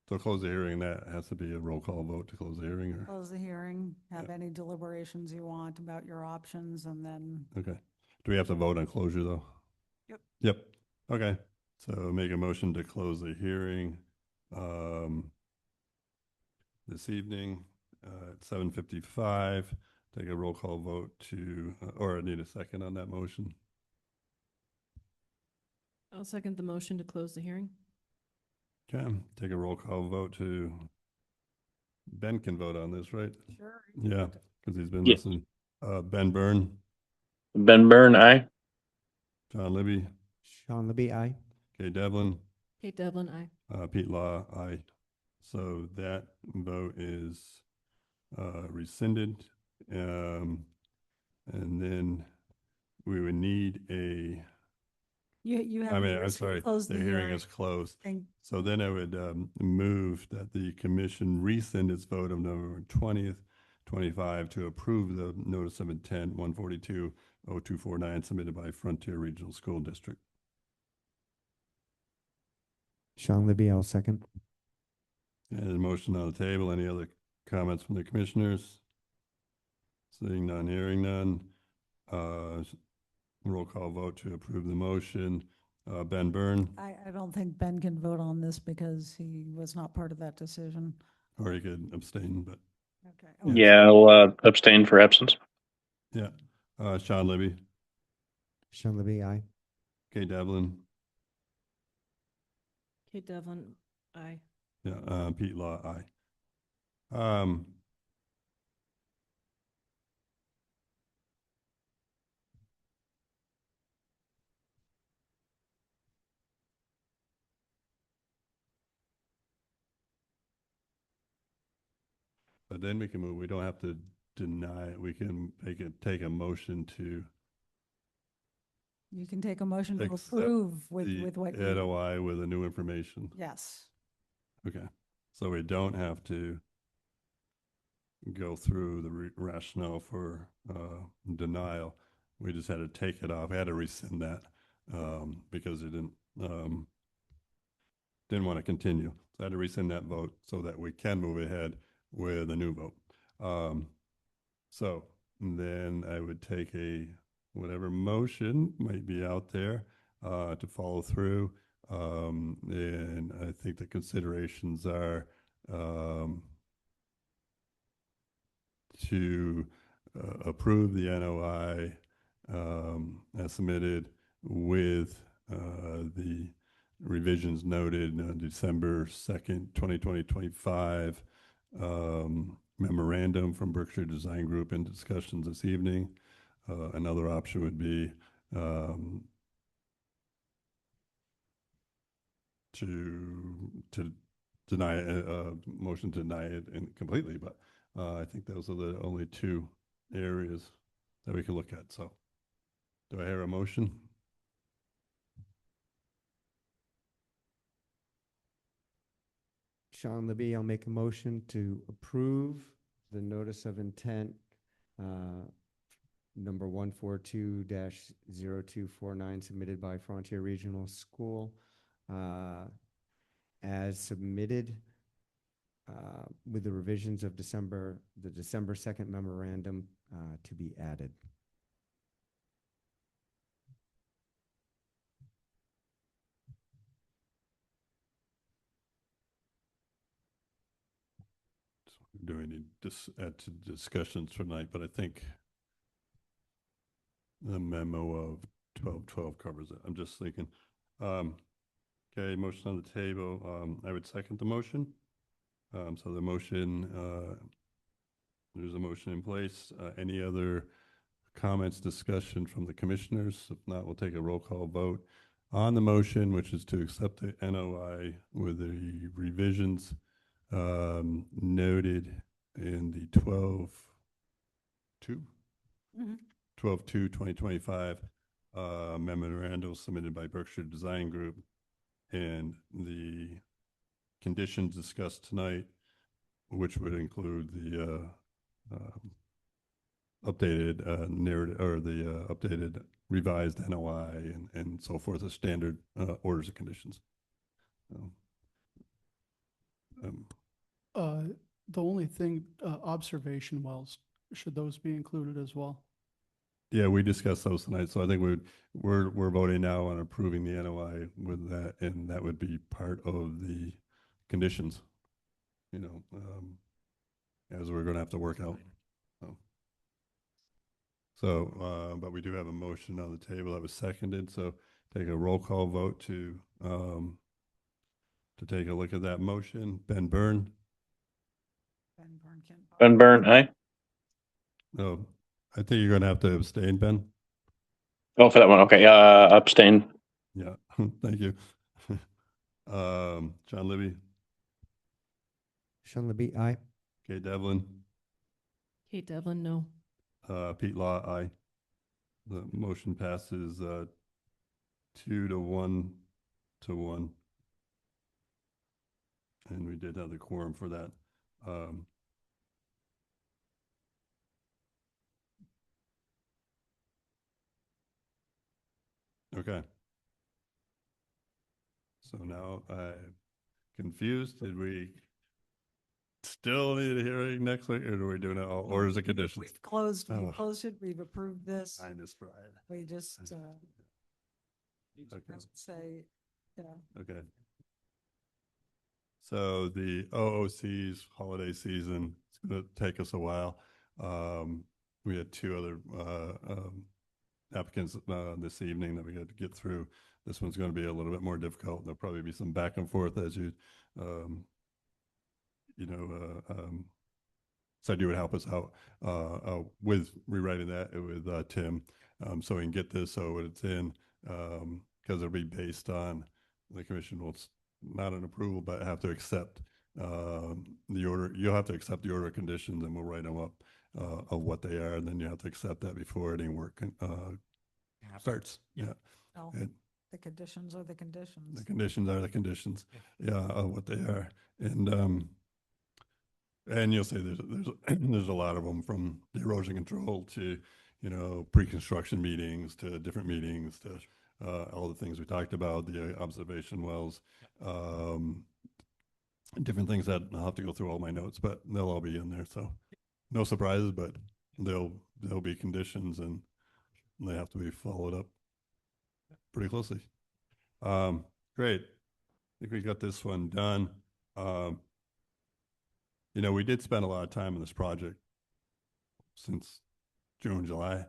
so close the hearing, that has to be a roll call vote to close the hearing, or? Close the hearing, have Yeah. any deliberations you want about your options, and then, Okay. Do we have to vote on closure, though? Yep. Yep. Okay. So make a motion to close the hearing this evening at 7:55. Take a roll call vote to, or I need a second on that motion. I'll second the motion to close the hearing. Okay, take a roll call vote to, Ben can vote on this, right? Sure. Yeah, because he's been Yeah. listening. Ben Byrne, Ben Byrne, aye. John Libby, Sean Libby, aye. Kay Devlin, Kate Devlin, aye. Pete Law, aye. So that vote is rescinded. And then we would need a, You have. I mean, yours I'm to sorry, close the hearing is closed. And So then I would move that the commission rescind its vote of November 20th, 25 to approve the notice of intent 142-0249 submitted by Frontier Regional School District. Sean Libby, I'll second. And a motion on the table. Any other comments from the commissioners? Seeing none, hearing none. Roll call vote to approve the motion. Ben Byrne, I don't think Ben can vote on this because he was not part of that decision. or he could abstain, but Okay. Yeah, I'll abstain for absence. yeah. Sean Libby, Sean Libby, aye. Kay Devlin, Kate Devlin, aye. yeah, Pete Law, aye. But then we can move, we don't have to deny it. We can take a motion to You can take a motion to accept approve the with what you, NOI with the new information. yes. Okay, so we don't have to go through the rationale for denial. We just had to take it off. I had to rescind that because it didn't want to continue. So I had to rescind that vote so that we can move ahead with a new vote. So then I would take whatever motion might be out there to follow through. And I think the considerations are to approve the NOI as submitted with the revisions noted on December 2nd, 2025 memorandum from Berkshire Design Group in discussions this evening. Another option would be to deny motion to deny it completely, but I think those are the only two areas that we can look at. So do I hear a motion? Sean Libby, I'll make a motion to approve the notice of intent number 142-0249 submitted by Frontier Regional School as submitted with the revisions of the December 2nd memorandum to be added. Do we need to add to discussions tonight? But I think the memo of 1212 covers it. I'm just thinking. Okay, motion on the table. I would second the motion. So the motion, there's a motion in place. Any other comments, discussion from the commissioners? If not, we'll take a roll call vote on the motion, which is to accept the NOI with the revisions noted in the 12/2/2025 memorandum submitted by Berkshire Design Group, and the conditions discussed tonight, which would include the updated narrative or the updated revised NOI and so forth, as standard orders of conditions. The only thing, observation wells, should those be included as well? Yeah, we discussed those tonight, so I think we're voting now on approving the NOI with that, and that would be part of the conditions, you know, as we're gonna have to work out. So, but we do have a motion on the table that was seconded, so take a roll call vote to take a look at that motion. Ben Byrne? Ben Byrne can't vote. Ben Byrne, aye. No, I think you're gonna have to abstain, Ben. Oh, for that one. Okay. Abstain. Yeah, thank you. John Libby, Sean Libby, aye. Kate Devlin, Kate Devlin, no. Pete Law, aye. The motion passes 2 to 1 to 1. And we did have the quorum for that. Okay. So now I'm confused. Did we still need a hearing next week, or are we doing it all, or is it conditions? We've closed Oh. it, we've approved this. I just fried. We just, Okay. say, yeah. Okay. So the OOC's holiday season, it's gonna take us a while. We had 2 other applicants this evening that we had to get through. This one's gonna be a little bit more difficult. There'll probably be some back and forth as you, said you would help us out with rewriting that with Tim, so we can get this so it's in, because it'll be based on the commission will not an approval, but have to accept the order. You'll have to accept the order of conditions, and we'll write them up of what they are, and then you have to accept that before any work starts. Yeah. No, And the conditions are the conditions. the conditions are the conditions, yeah, of what they are. And you'll say there's a lot of them, from the erosion control to, pre-construction meetings to different meetings to all the things we talked about, the observation wells, different things that I'll have to go through all my notes, but they'll all be in there. So no surprises, but there'll be conditions, and they have to be followed up pretty closely. Great. I think we got this one done. We did spend a lot of time on this project since June, July.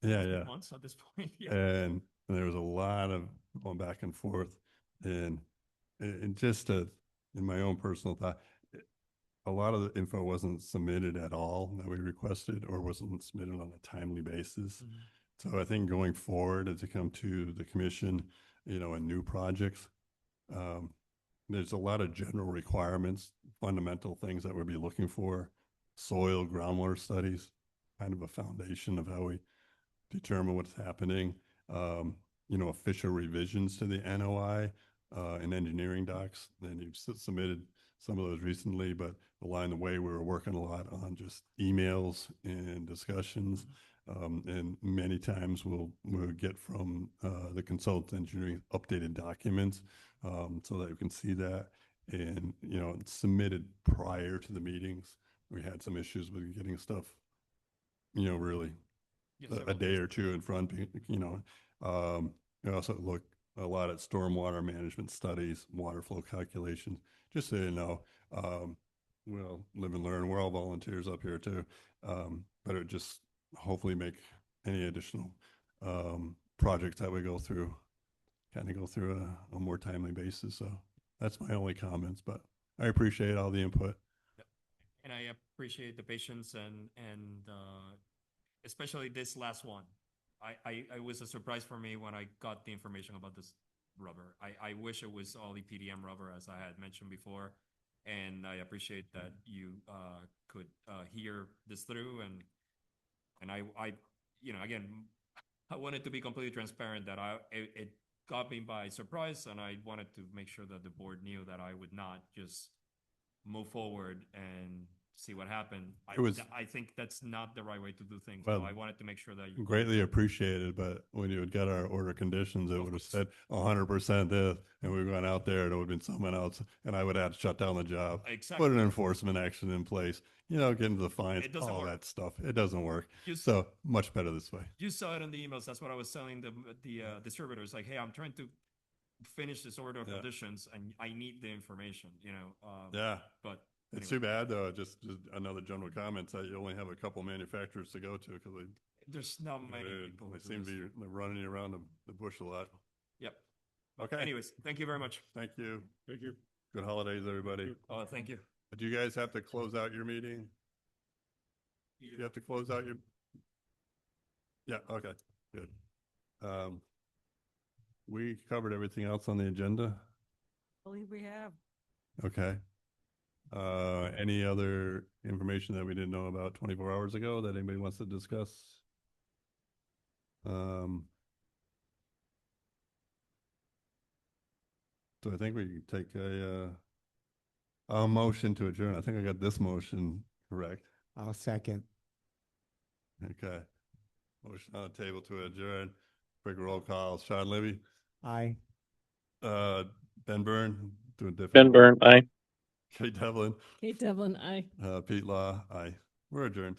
Yeah. Months at this point. Yeah. And there was a lot of going back and forth, and just in my own personal thought, a lot of the info wasn't submitted at all that we requested, or wasn't submitted on a timely basis. So I think going forward, as it come to the commission, and new projects, there's a lot of general requirements, fundamental things that we'll be looking for: soil, groundwater studies, kind of a foundation of how we determine what's happening. Official revisions to the NOI and engineering docs. Then you've submitted some of those recently, but along the way, we were working a lot on just emails and discussions. And many times we'll get from the consultant engineering updated documents, so that you can see that. And, it's submitted prior to the meetings. We had some issues with getting stuff, really a day or two in front. We also look a lot at stormwater management studies, water flow calculations, just so you know. We'll live and learn. We're all volunteers up here too. But it would just hopefully make any additional projects that we go through a more timely basis. So that's my only comments, but I appreciate all the input. And I appreciate the patience and especially this last one. I was a surprise for me when I got the information about this rubber. I wish it was all EPDM rubber, as I had mentioned before. And I appreciate that you could hear this through. And I again, I wanted to be completely transparent that it got me by surprise, and I wanted to make sure that the board knew that I would not just move forward and see what happened. I think that's not the right way to do things. So Well, I wanted to make sure that you Greatly appreciated, but when you had got our order conditions, it would have said 100% this, and we went out there, and it would have been someone else, and I would have had to shut down the job. Exactly. Put an enforcement action in place, get into the fines, It doesn't all work. that stuff. It doesn't work. Just- So much better this way. You saw it in the emails. That's what I was telling the distributors. Like, hey, I'm trying to finish this order of Yeah. conditions, and I need the information. Yeah. But It's too bad, though, just another general comment, that you only have a couple manufacturers to go to, because There's not many people. they who do seem to this. be running around the bush a lot. Yep. Okay. Anyways, thank you very much. Thank you. Thank you. Good holidays, everybody. Oh, thank you. Do you guys have to close out your meeting? You have to close out your? Yeah, okay, good. We covered everything else on the agenda. I believe we have. Okay. Any other information that we didn't know about 24 hours ago that anybody wants to discuss? So I think we can take a motion to adjourn. I think I got this motion correct. I'll second. Okay. Motion on the table to adjourn. Quick roll call. Sean Libby, Aye. Ben Byrne, doing different. Ben Byrne, aye. Kate Devlin, Kate Devlin, aye. Pete Law, aye. We're adjourned.